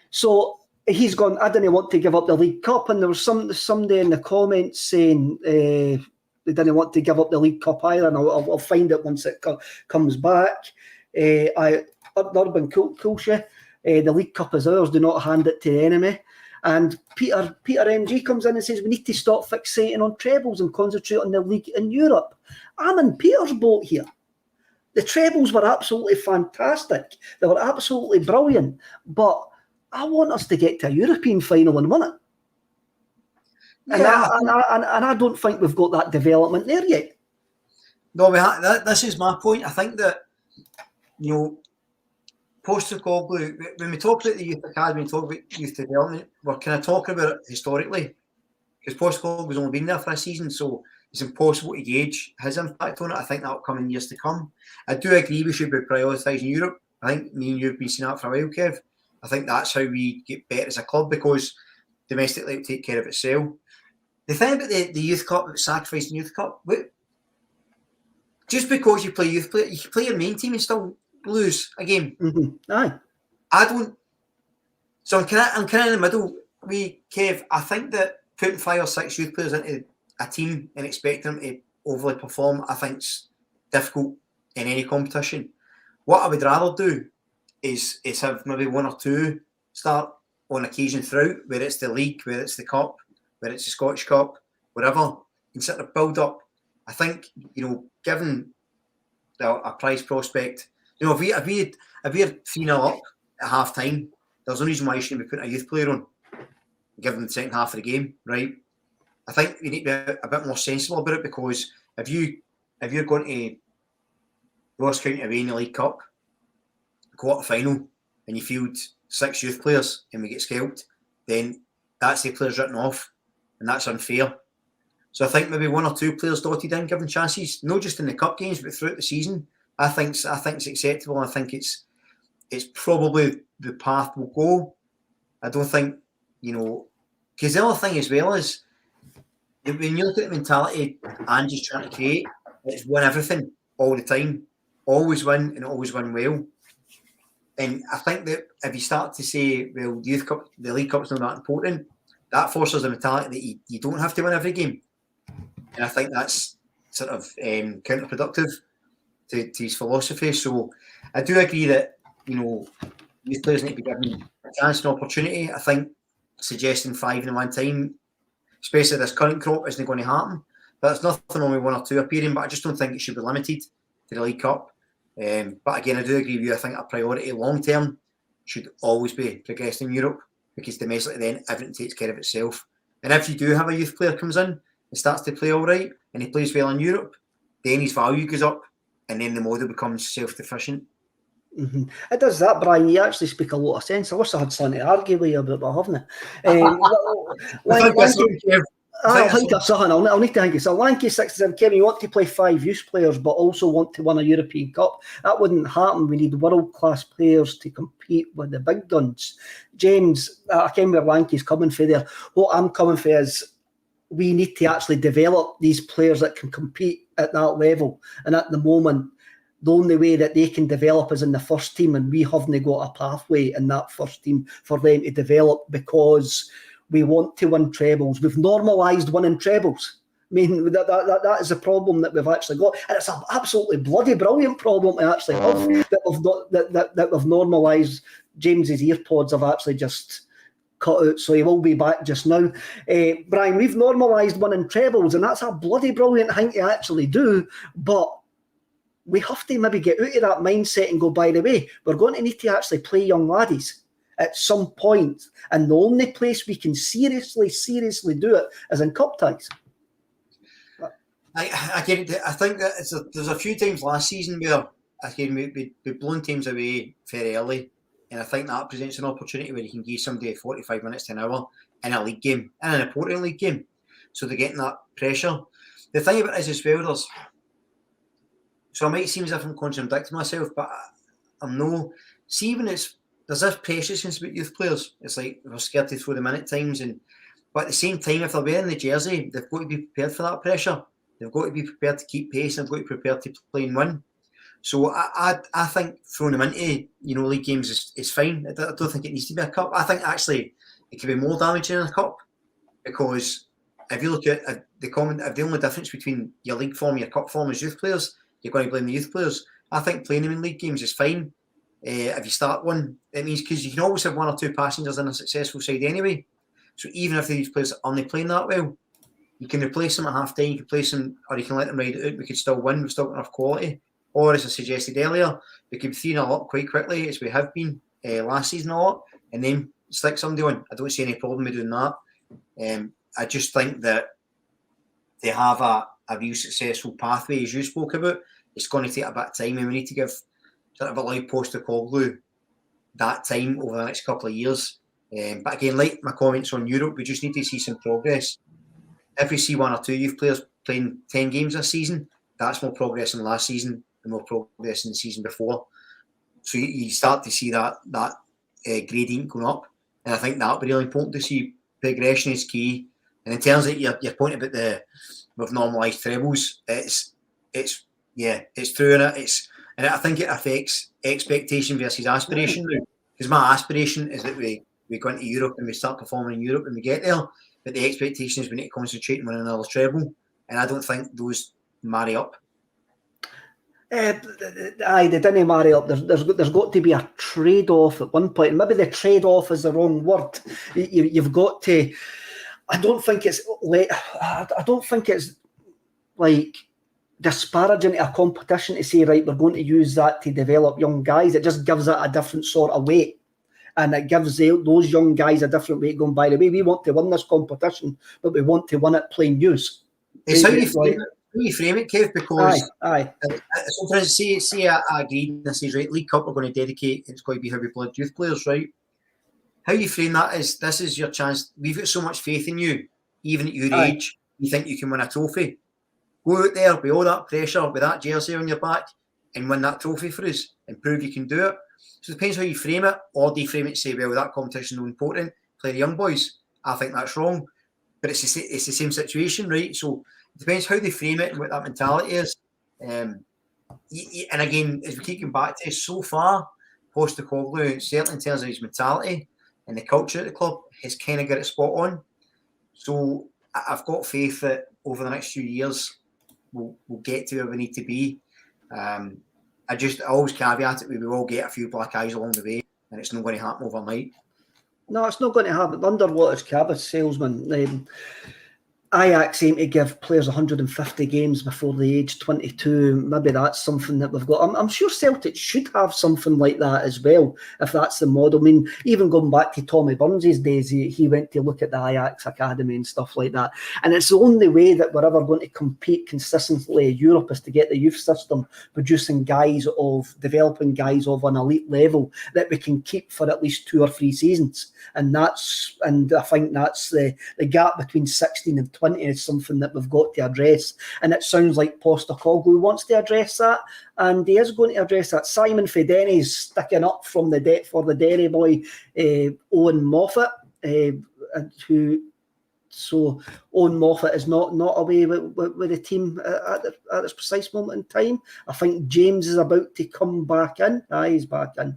So he's gone, I didn't want to give up the League Cup, and there was somebody in the comments saying they didn't want to give up the League Cup either, and I'll find it once it comes back. Urban Kulsha, the League Cup is ours, do not hand it to the enemy. And Peter MG comes in and says we need to stop fixating on trebles and concentrate on the league in Europe. I'm in Peter's boat here. The trebles were absolutely fantastic. They were absolutely brilliant. But I want us to get to a European final and win it. And, yeah, and I don't think we've got that development there yet. No, this is my point. I think that, Postecoglou, when we talk about the youth academy and talk about youth development, we're kind of talking about it historically, because Postecoglou's only been there for a season, so it's impossible to gauge his impact on it. I think that'll come in years to come. I do agree we should be prioritising Europe. I think me and you have been seeing that for a while, Kev. I think that's how we get better as a club, because domestically will take care of itself. The thing about the Youth Cup, sacrificing Youth Cup, just because you play you can play your main team and still lose a game. Mm-hmm. Aye. I don't. So I'm kind of in the middle. Kev, I think that putting 5 or 6 youth players into a team and expecting them to overly perform, I think it's difficult in any competition. What I would rather do is have maybe 1 or 2 start on occasion throughout, whether it's the league, whether it's the cup, whether it's the Scottish Cup, whatever, and sort of build up. I think, given a prize prospect, if we are 3-0 up at half time, there's no reason why you shouldn't be putting a youth player on, give them the second half of the game, right? I think we need to be a bit more sensible about it, because if you're going to Ross County away in the League Cup quarter final and you field 6 youth players and we get scalped, then that's the players written off, and that's unfair. So I think maybe 1 or 2 players dotted in, given chances, not just in the cup games but throughout the season. I think it's acceptable. I think it's probably the path we'll go. I don't think, because the other thing as well is, when you look at the mentality Ange's trying to create, it's win everything all the time, always win and always win well. And I think that if you start to say, well, the Youth Cup, the League Cup's not that important, that forces the mentality that you don't have to win every game. And I think that's sort of counterproductive to his philosophy. So I do agree that, youth players need to be given a chance and opportunity. I think suggesting 5 in one time, especially this current crop, isn't going to happen. But there's nothing wrong with 1 or 2 appearing, but I just don't think it should be limited to the League Cup. But again, I do agree with you. I think a priority long term should always be progressing in Europe, because domestically then everything takes care of itself. And if you do have a youth player comes in and starts to play all right and he plays well in Europe, then his value goes up and then the model becomes self-sufficient. Mm-hmm. It does that, Brian. You actually speak a lot of sense. I wish I had something to argue with you about, but I haven't. I'll think of something. I'll need to think of something. Lanky 67, Kevin, you want to play 5 youth players but also want to win a European Cup. That wouldn't happen. We need world-class players to compete with the big guns. James, I came where Lanky's coming for there. What I'm coming for is we need to actually develop these players that can compete at that level. And at the moment, the only way that they can develop is in the first team, and we haven't got a pathway in that first team for them to develop, because we want to win trebles. We've normalised winning trebles. I mean, that is a problem that we've actually got, and it's an absolutely bloody brilliant problem to actually have, that we've normalised. James's earpods have actually just cut out, so he will be back just now. Brian, we've normalised winning trebles, and that's a bloody brilliant thing to actually do, but we have to maybe get out of that mindset and go, by the way, we're going to need to actually play young laddies at some point, and the only place we can seriously do it is in cup ties. I get it. I think that there's a few times last season where we've blown teams away very early, and I think that presents an opportunity where you can give somebody 45 minutes to an hour in a league game, in an important league game, so they're getting that pressure. The thing about it is as well, so I might seem as if I'm contradicting myself, but I'm no. See, when there's this preciousness about youth players, it's like we're scared to throw them in at times, but at the same time, if they're wearing the jersey, they've got to be prepared for that pressure. They've got to be prepared to keep pace, and they've got to be prepared to play and win. So I think throwing them into league games is fine. I don't think it needs to be a cup. I think actually it could be more damaging in a cup, because if you look at the only difference between your league form and your cup form is youth players, you're going to blame the youth players. I think playing them in league games is fine. If you start one, it means, because you can always have 1 or 2 passengers in a successful side anyway. So even if these players aren't playing that well, you can replace them at half time, you can replace them, or you can let them ride it out. We could still win, we've still got enough quality. Or, as I suggested earlier, we could be 3-0 up quite quickly, as we have been last season a lot, and then stick somebody on. I don't see any problem with doing that. I just think that they have a real successful pathway, as you spoke about. It's going to take a bit of time, and we need to give sort of a live Postecoglou that time over the next couple of years. But again, like my comments on Europe, we just need to see some progress. If we see 1 or 2 youth players playing 10 games this season, that's more progress than last season and more progress than the season before. So you start to see that gradient going up, and I think that'll be really important to see. Progression is key. And in terms of your point about with normalised trebles, it's true in it. And I think it affects expectation versus aspiration now. Because my aspiration is that we go into Europe and we start performing in Europe and we get there, but the expectation is we need to concentrate on winning another treble, and I don't think those marry up. They didn't marry up. There's got to be a trade-off at one point. Maybe the trade-off is the wrong word. You've got to. I don't think it's like disparaging a competition to say, right, we're going to use that to develop young guys. It just gives it a different sort of weight, and it gives those young guys a different weight. Going, by the way, we want to win this competition, but we want to win it playing youths. It's how you frame it, Kev, because aye. So for instance, say I agreed and I says, right, League Cup we're going to dedicate, it's going to be heavy blood youth players, right? How you frame that is, this is your chance. We've got so much faith in you, even at your age, you think you can win a trophy. Go out there with all that pressure, with that jersey on your back, and win that trophy for us, and prove you can do it. So it depends how you frame it, or do you frame it and say, well, that competition is no important, play the young boys. I think that's wrong. But it's the same situation, right? So it depends how they frame it and what that mentality is. And again, as we keep going back to, so far, Postecoglou, certainly in terms of his mentality and the culture at the club, has kind of got it spot on. So I've got faith that over the next few years we'll get to where we need to be. I always caveat it, we will get a few black eyes along the way, and it's not going to happen overnight. No, it's not going to happen. Underwater's Cabba's salesman. Ajax aim to give players 150 games before the age 22. Maybe that's something that we've got. I'm sure Celtic should have something like that as well, if that's the model. I mean, even going back to Tommy Burns' days, he went to look at the Ajax Academy and stuff like that. And it's the only way that we're ever going to compete consistently in Europe is to get the youth system producing developing guys of an elite level that we can keep for at least 2 or 3 seasons. And I think that's the gap between 16 and 20 is something that we've got to address. And it sounds like Postecoglou wants to address that, and he is going to address that. Simon Fedene's sticking up for the Derry boy, Owen Moffat, so Owen Moffat is not away with the team at this precise moment in time. I think James is about to come back in. He's back in.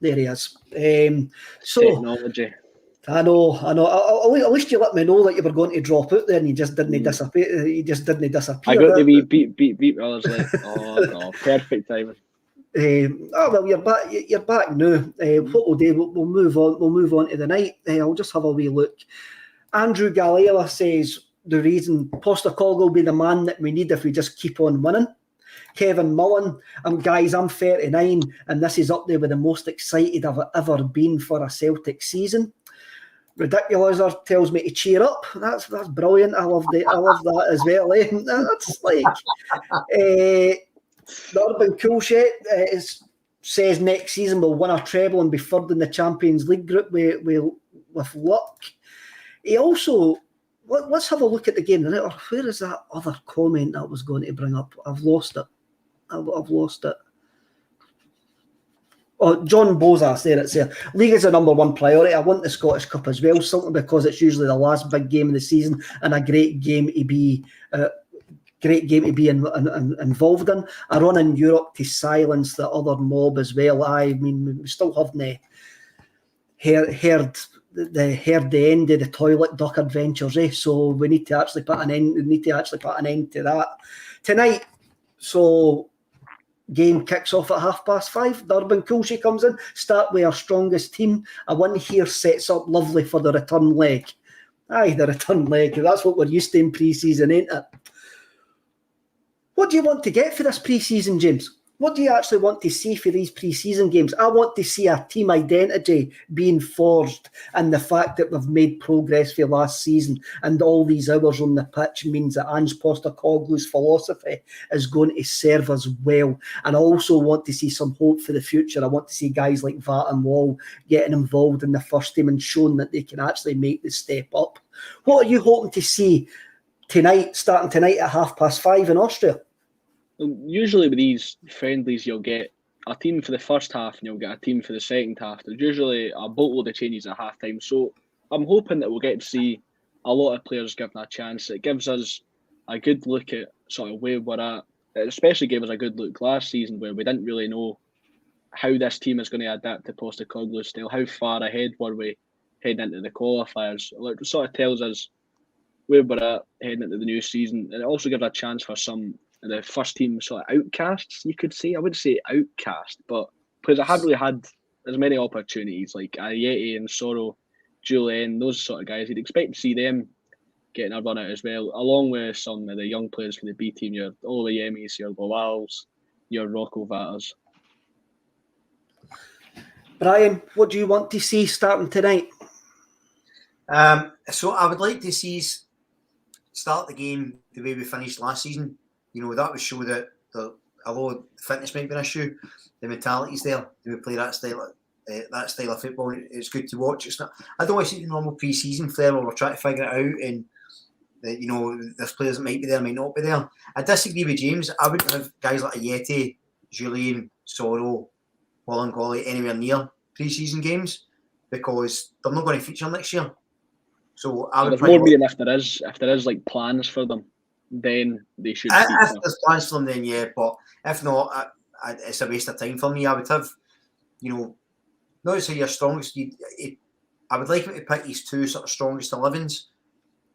There he is. Technology. I know. At least you let me know that you were going to drop out there and you just didn't disappear. I got the wee beep. I was like, oh no, perfect timing. Well, you're back. You're back now. What we'll do, we'll move on. We'll move on to the night. I'll just have a wee look. Andrew Gallela says the reason Postecoglou will be the man that we need if we just keep on winning. Kevin Mullen, guys, I'm 39 and this is up there with the most excited I've ever been for a Celtic season. Ridiculouser tells me to cheer up. That's brilliant. I love that as well. That's like Urban Coolshet says next season we'll win a treble and be third in the Champions League group with luck. He also, let's have a look at the game. Where is that other comment that I was going to bring up? I've lost it. Oh, John Bozas, there it's there. League is the number one priority. I want the Scottish Cup as well, simply because it's usually the last big game of the season and a great game to be involved in. A run in Europe to silence the other mob as well. I mean, we still haven't heard the end of the toilet duck adventures, so we need to actually put an end. We need to actually put an end to that tonight. So. Game kicks off at 5:30. Urban Coolsey comes in. Start with our strongest team. A win here sets up lovely for the return leg. The return leg. That's what we're used to in pre-season, ain't it? What do you want to get for this pre-season, James? What do you actually want to see for these pre-season games? I want to see a team identity being forged, and the fact that we've made progress for last season and all these hours on the pitch means that Ange Postecoglou's philosophy is going to serve us well. And I also want to see some hope for the future. I want to see guys like Vat and Wall getting involved in the first team and showing that they can actually make the step up. What are you hoping to see tonight, starting tonight at 5:30 in Austria? Usually with these friendlies, you'll get a team for the first half and you'll get a team for the second half. There's usually a boatload of changes at half time. So I'm hoping that we'll get to see a lot of players given a chance. It gives us a good look at sort of where we're at. It especially gave us a good look last season where we didn't really know how this team is going to adapt to Postecoglou's style. How far ahead were we heading into the qualifiers? It sort of tells us where we're at heading into the new season. And it also gives a chance for some the first team sort of outcasts, you could say. I wouldn't say outcast, but because I haven't really had as many opportunities like Ayeti and Soro, Julian, those sort of guys, you'd expect to see them getting a run out as well, along with some of the young players for the B team, your Oluwayemis, your Lawals, your Rocco Vatters. Brian, what do you want to see starting tonight? So I would like to see us start the game the way we finished last season. That would show that although fitness might be an issue, the mentality's there. Do we play that style of football? It's good to watch. It's not. I don't want to see the normal pre-season flair where we're trying to figure it out and there's players that might be there, might not be there. I disagree with James. I wouldn't have guys like Ayeti, Julian, Soro, Wollongolly anywhere near pre-season games because they're not going to feature next year. So I would. There's more meaning if there is like plans for them. Then they should. If there's plans for them, then yeah. But if not, it's a waste of time for me. I would have, not to say your strongest. I would like him to pick his two sort of strongest 11s,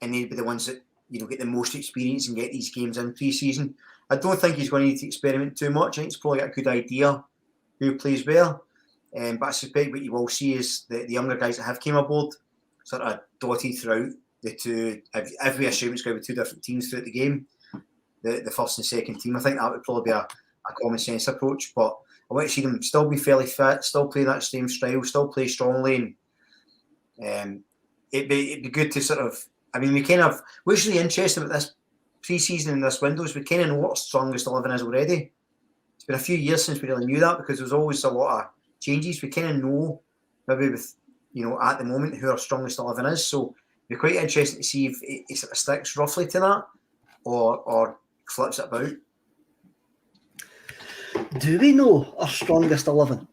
and they'd be the ones that get the most experience and get these games in pre-season. I don't think he's going to need to experiment too much. I think he's probably got a good idea who plays where. But I suspect what you will see is the younger guys that have came aboard sort of dotted throughout the two. If we assume it's going to be two different teams throughout the game, the first and second team, I think that would probably be a common sense approach. But I want to see them still be fairly fit, still play that same style, still play strongly, and it'd be good to sort of. I mean, what's really interesting about this pre-season in this window is we kind of know what our strongest 11 is already. It's been a few years since we really knew that because there's always a lot of changes. We kind of know maybe with at the moment who our strongest 11 is. So it'd be quite interesting to see if it sort of sticks roughly to that or flips it about. Do we know our strongest 11?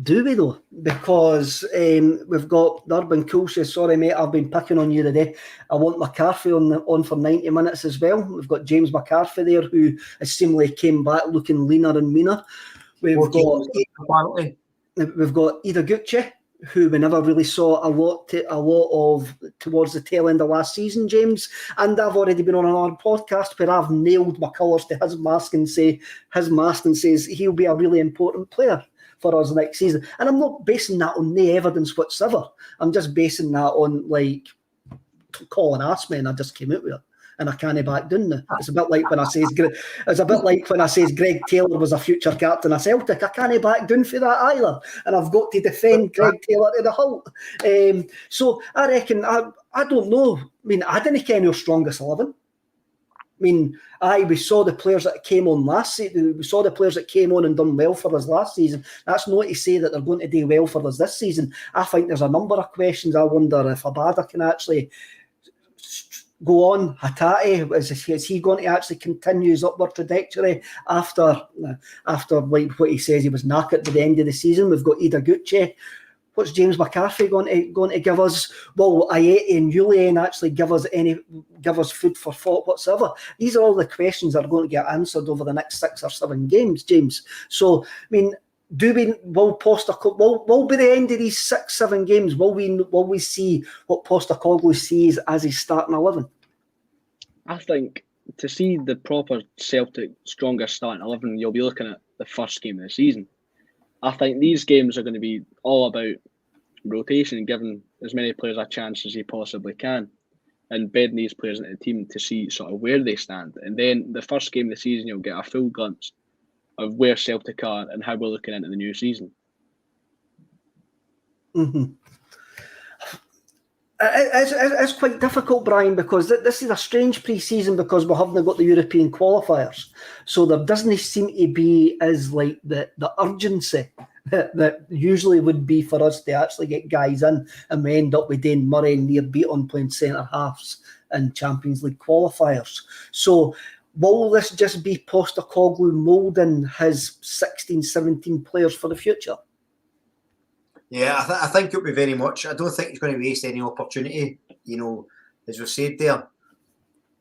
Do we though? Because we've got Urban Coolsey. Sorry, mate, I've been picking on you today. I want McCarthy on for 90 minutes as well. We've got James McCarthy there, who has seemingly came back looking leaner and meaner. We've got Idaguchi, who we never really saw a lot of towards the tail end of last season, James. And I've already been on another podcast where I've nailed my colours to his mask and says he'll be a really important player for us next season. And I'm not basing that on no evidence whatsoever. I'm just basing that on Colin asked me and I just came out with it. And I can't back down now. It's a bit like when I says Greg Taylor was a future captain of Celtic. I can't back down for that either. And I've got to defend Greg Taylor to the hilt. So I reckon I don't know. I mean, I didn't ken your strongest 11. I mean, we saw the players that came on last season. We saw the players that came on and done well for us last season. That's not to say that they're going to do well for us this season. I think there's a number of questions. I wonder if Abada can actually go on. Hatate, is he going to actually continue his upward trajectory after like what he says he was knackered to the end of the season? We've got Idaguchi. What's James McCarthy going to give us? Will Ayeti and Julian actually give us food for thought whatsoever? These are all the questions that are going to get answered over the next 6 or 7 games, James. So, I mean, will by the end of these 6-7 games, will we see what Postecoglou sees as his starting 11? I think to see the proper Celtic strongest starting 11, you'll be looking at the first game of the season. I think these games are going to be all about rotation and giving as many players a chance as he possibly can and bedding these players into the team to see sort of where they stand. And then the first game of the season, you'll get a full glimpse of where Celtic are and how we're looking into the new season. Mm-hmm. It's quite difficult, Brian, because this is a strange pre-season because we haven't got the European qualifiers. So there doesn't seem to be as like the urgency that usually would be for us to actually get guys in, and we end up with Dane Murray and Near Beaton playing centre-halves in Champions League qualifiers. So will this just be Postecoglou moulding his 16, 17 players for the future? Yeah, I think it'll be very much. I don't think he's going to waste any opportunity. As we've said there,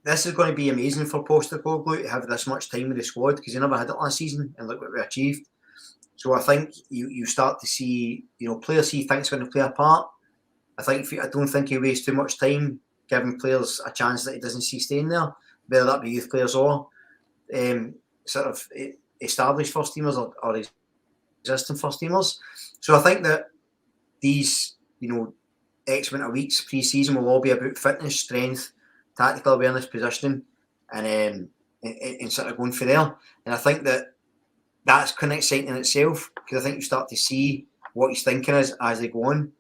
this is going to be amazing for Postecoglou to have this much time with the squad because he never had it last season, and look what we achieved. So I think you start to see, players he thinks are going to play a part. I don't think he wastes too much time giving players a chance that he doesn't see staying there, whether that be youth players or sort of established first teamers or existing first teamers. So I think that these, X amount of weeks pre-season will all be about fitness, strength, tactical awareness, positioning, and sort of going for there. And I think that's kind of exciting in itself because I think you start to see what he's thinking as they go on.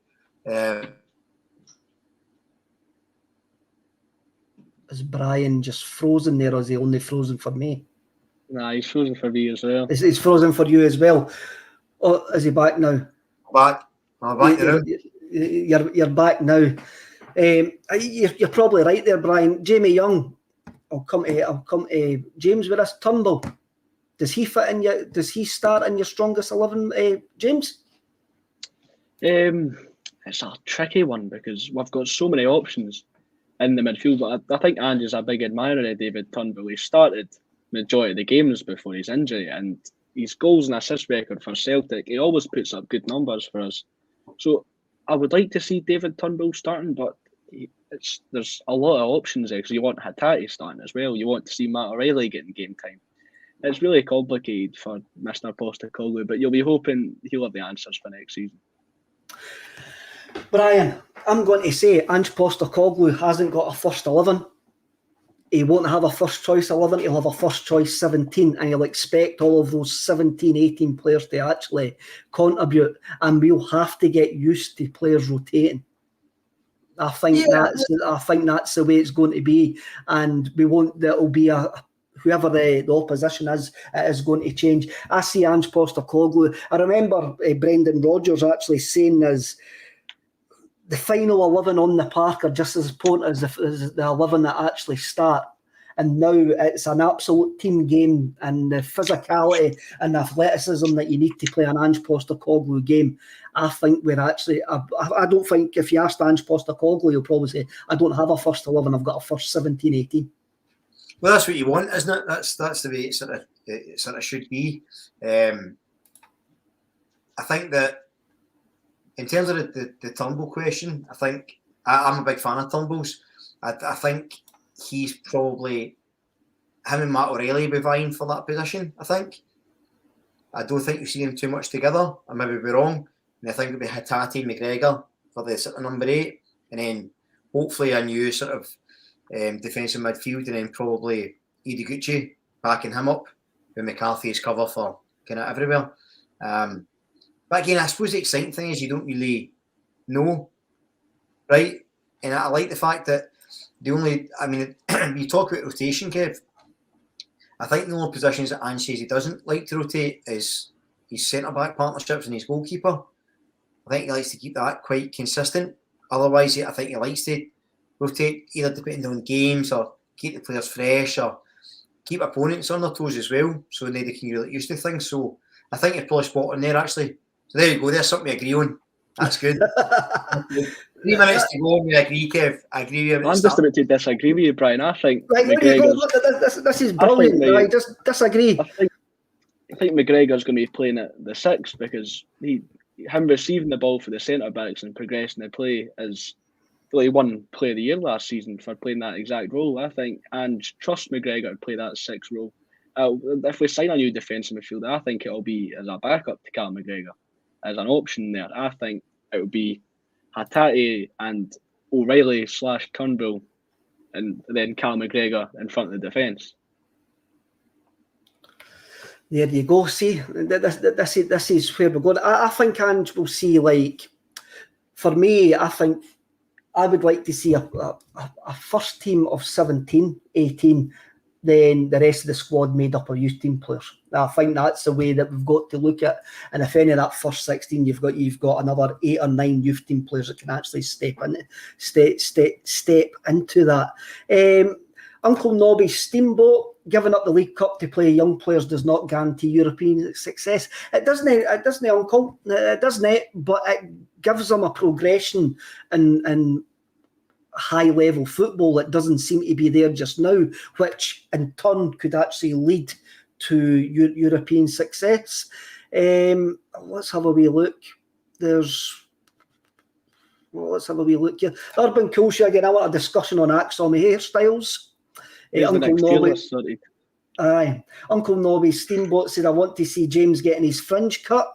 Is Brian just frozen there, or is he only frozen for me? Nah, he's frozen for me as well. He's frozen for you as well. Oh, is he back now? Back. I'm back now. You're back now. You're probably right there, Brian. Jamie Young. I'll come to James with this. Turnbull. Does he fit in your? Does he start in your strongest 11, James? It's a tricky one because we've got so many options in the midfield. But I think Andy's a big admirer of David Turnbull. He started majority of the games before his injury, and his goals and assist record for Celtic, he always puts up good numbers for us. So I would like to see David Turnbull starting, but there's a lot of options there because you want Hatate starting as well. You want to see Matt O'Reilly getting game time. It's really complicated for Mr. Postecoglou, but you'll be hoping he'll have the answers for next season. Brian, I'm going to say Ange Postecoglou hasn't got a first 11. He won't have a first choice 11, he'll have a first choice 17, and he'll expect all of those 17, 18 players to actually contribute, and we'll have to get used to players rotating. I think that's the way it's going to be, and there'll be whoever the opposition is, it is going to change. I see Ange Postecoglou. I remember Brendan Rodgers actually saying the final 11 on the park are just as important as the 11 that actually start. And now it's an absolute team game, and the physicality and the athleticism that you need to play an Ange Postecoglou game. I think we're actually, I don't think if you asked Ange Postecoglou, he'll probably say, I don't have a first 11, I've got a first 17, 18. Well, that's what you want, isn't it? That's the way it sort of should be. I think that in terms of the Turnbull question, I think I'm a big fan of Turnbull's. I think he's probably, him and Matt O'Reilly will be vying for that position, I think. I don't think you see them too much together. I maybe be wrong. And I think it'll be Hatate, McGregor for the sort of number 8. And then hopefully a new sort of defensive midfield, and then probably Ideguchi backing him up with McCarthy's cover for kind of everywhere. But again, I suppose the exciting thing is you don't really know, right? And I like the fact that you talk about rotation, Kev. I think the only positions that Ange says he doesn't like to rotate is his centre-back partnerships and his goalkeeper. I think he likes to keep that quite consistent. Otherwise, I think he likes to rotate, either depending on games or keep the players fresh or keep opponents on their toes as well, so they can get used to things. So I think you're probably spot on there, actually. So there you go, there's something we agree on. That's good. 3 minutes to go, we agree, Kev. I agree with you. I'm just about to disagree with you, Brian. I think right, this is brilliant. Right, just disagree. I think McGregor's going to be playing at the 6 because him receiving the ball for the centre backs and progressing the play is really won Player of the Year last season for playing that exact role, I think, and trust McGregor to play that 6 role. If we sign a new defensive midfielder, I think it'll be as a backup to Callum McGregor, as an option there. I think it would be Hatate and O'Reilly / Turnbull, and then Callum McGregor in front of the defence. There you go. See, this is where we're going. I think Ange will see, like, for me, I think I would like to see a first team of 17, 18, then the rest of the squad made up of youth team players. I think that's the way that we've got to look at. And if any of that first 16, you've got another 8 or 9 youth team players that can actually step into that. Uncle Nobby's Steamboat, giving up the League Cup to play young players does not guarantee European success. It doesn't, Uncle. It doesn't, but it gives them a progression in high-level football that doesn't seem to be there just now, which in turn could actually lead to European success. Let's have a wee look. Let's have a wee look here. Urban Culture, again, I want a discussion on Axom hairstyles. Uncle Nobby Steamboat said, I want to see James getting his fringe cut.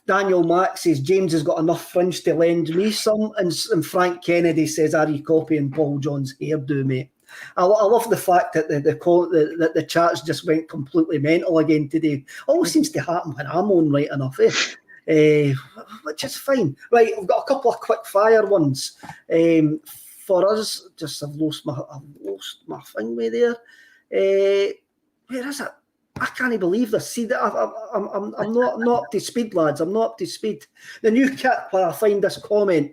Daniel Mack says, James has got enough fringe to lend me some. And Frank Kennedy says, are you copying Paul John's hairdo, mate? I love the fact that the chats just went completely mental again today. Always seems to happen when I'm on right enough, which is fine. Right, I've got a couple of quick fire ones. For us, I've lost my thing way there. Where is it? I can't believe this. See, I'm not up to speed, lads. I'm not up to speed. The new kit, where I find this comment,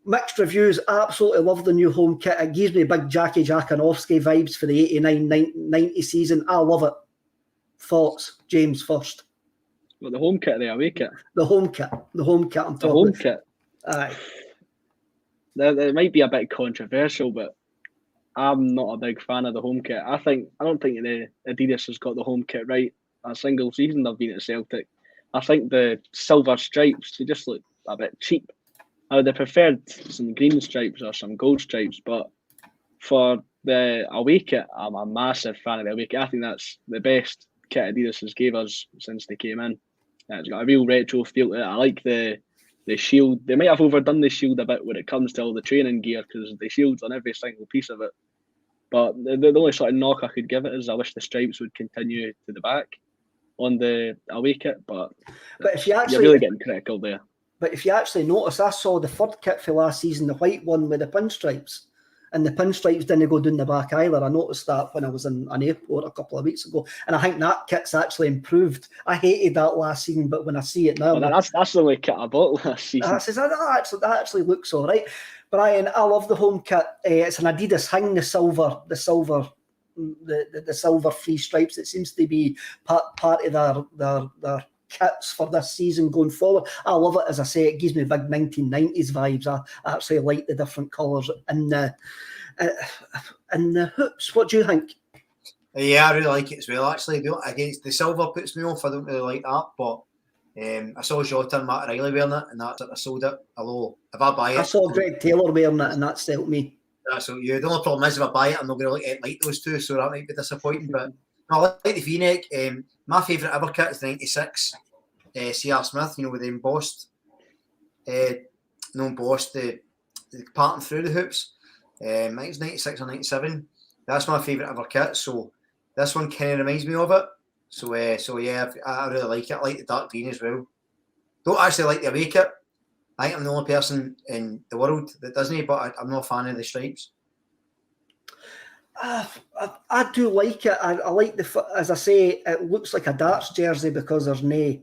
mixed reviews, absolutely love the new home kit. It gives me big Jackie Jakanowski vibes for the 89-90 season. I love it. Thoughts? James first. Well, the home kit or the away kit? The home kit. The home kit, I'm talking. The home kit? Aye. That might be a bit controversial, but I'm not a big fan of the home kit. I don't think the Adidas has got the home kit right. A single season they've been at Celtic. I think the silver stripes, they just look a bit cheap. I would have preferred some green stripes or some gold stripes, but for the away kit, I'm a massive fan of the away kit. I think that's the best kit Adidas has gave us since they came in. It's got a real retro feel to it. I like the shield. They might have overdone the shield a bit when it comes to all the training gear because the shield's on every single piece of it. But the only sort of knock I could give it is I wish the stripes would continue to the back on the away kit. But if you actually, you're really getting critical there. But if you actually notice, I saw the third kit for last season, the white one with the pinstripes. And the pinstripes didn't go down the back either. I noticed that when I was in an airport a couple of weeks ago. And I think that kit's actually improved. I hated that last season, but when I see it now... That's the only kit I bought last season. That actually looks all right. Brian, I love the home kit. It's an Adidas hang, the silver three stripes. It seems to be part of their kits for this season going forward. I love it. As I say, it gives me big 1990s vibes. I actually like the different colours in the hoops. What do you think? Yeah, I really like it as well. Actually, against the silver puts me off. I don't really like that, but I saw Jota and Matt Riley wearing it, and that's I sold it. Although if I buy it, I saw Greg Taylor wearing it, and that sold me. That's what you. The only problem is if I buy it, I'm not going to like those two, so that might be disappointing. But I like the V-neck. My favourite ever kit is the '96 CR Smith. With the embossed, the pattern through the hoops. I think it's '96 or '97. That's my favourite ever kit. So this one kind of reminds me of it. So yeah, I really like it. I like the dark green as well. Don't actually like the away kit. I think I'm the only person in the world that doesn't, but I'm not a fan of the stripes. I do like it. I like as I say, it looks like a darts jersey because there's no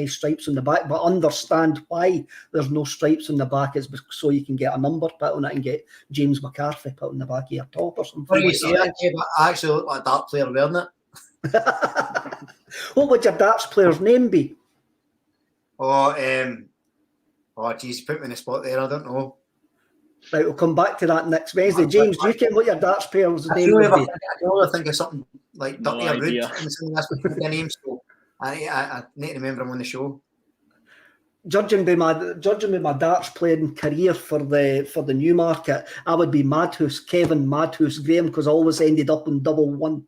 stripes on the back. But understand why there's no stripes on the back is so you can get a number put on it and get James McCarthy put on the back of your top or something. What do you say? I actually look like a dart player wearing it. What would your darts player's name be? Geez, put me in the spot there. I don't know. Right, we'll come back to that next Wednesday. James, do you care what your darts player's name would be? I can only think of something like Dirty or Rude. That's my name, so I need to remember him on the show. Judging by my darts playing career for the Newmarket, I would be Kevin Madhouse Graham, because I always ended up in double one.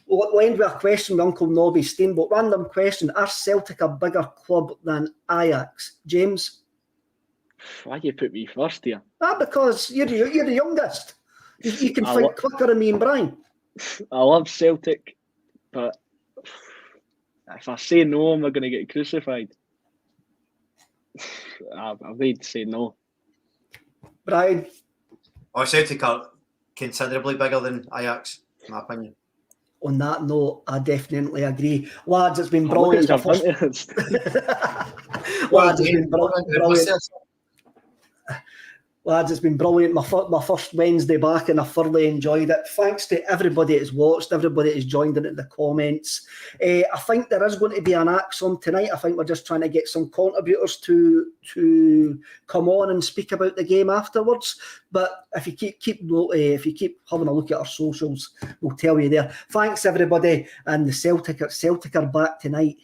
We'll end with a question with Uncle Nobby Steamboat. Random question: are Celtic a bigger club than Ajax? James? Why do you put me first here? Because you're the youngest. You can think quicker than me and Brian. I love Celtic, but if I say no, am I going to get crucified? I've need to say no. Brian? Celtic are considerably bigger than Ajax, in my opinion. On that note, I definitely agree. Lads, it's been brilliant. Lads, it's been brilliant. Lads, it's been brilliant. My first Wednesday back, and I thoroughly enjoyed it. Thanks to everybody that's watched, everybody that's joined in the comments. I think there is going to be an axe on tonight. I think we're just trying to get some contributors to come on and speak about the game afterwards. But if you keep having a look at our socials, we'll tell you there. Thanks everybody, and the Celtic are back tonight.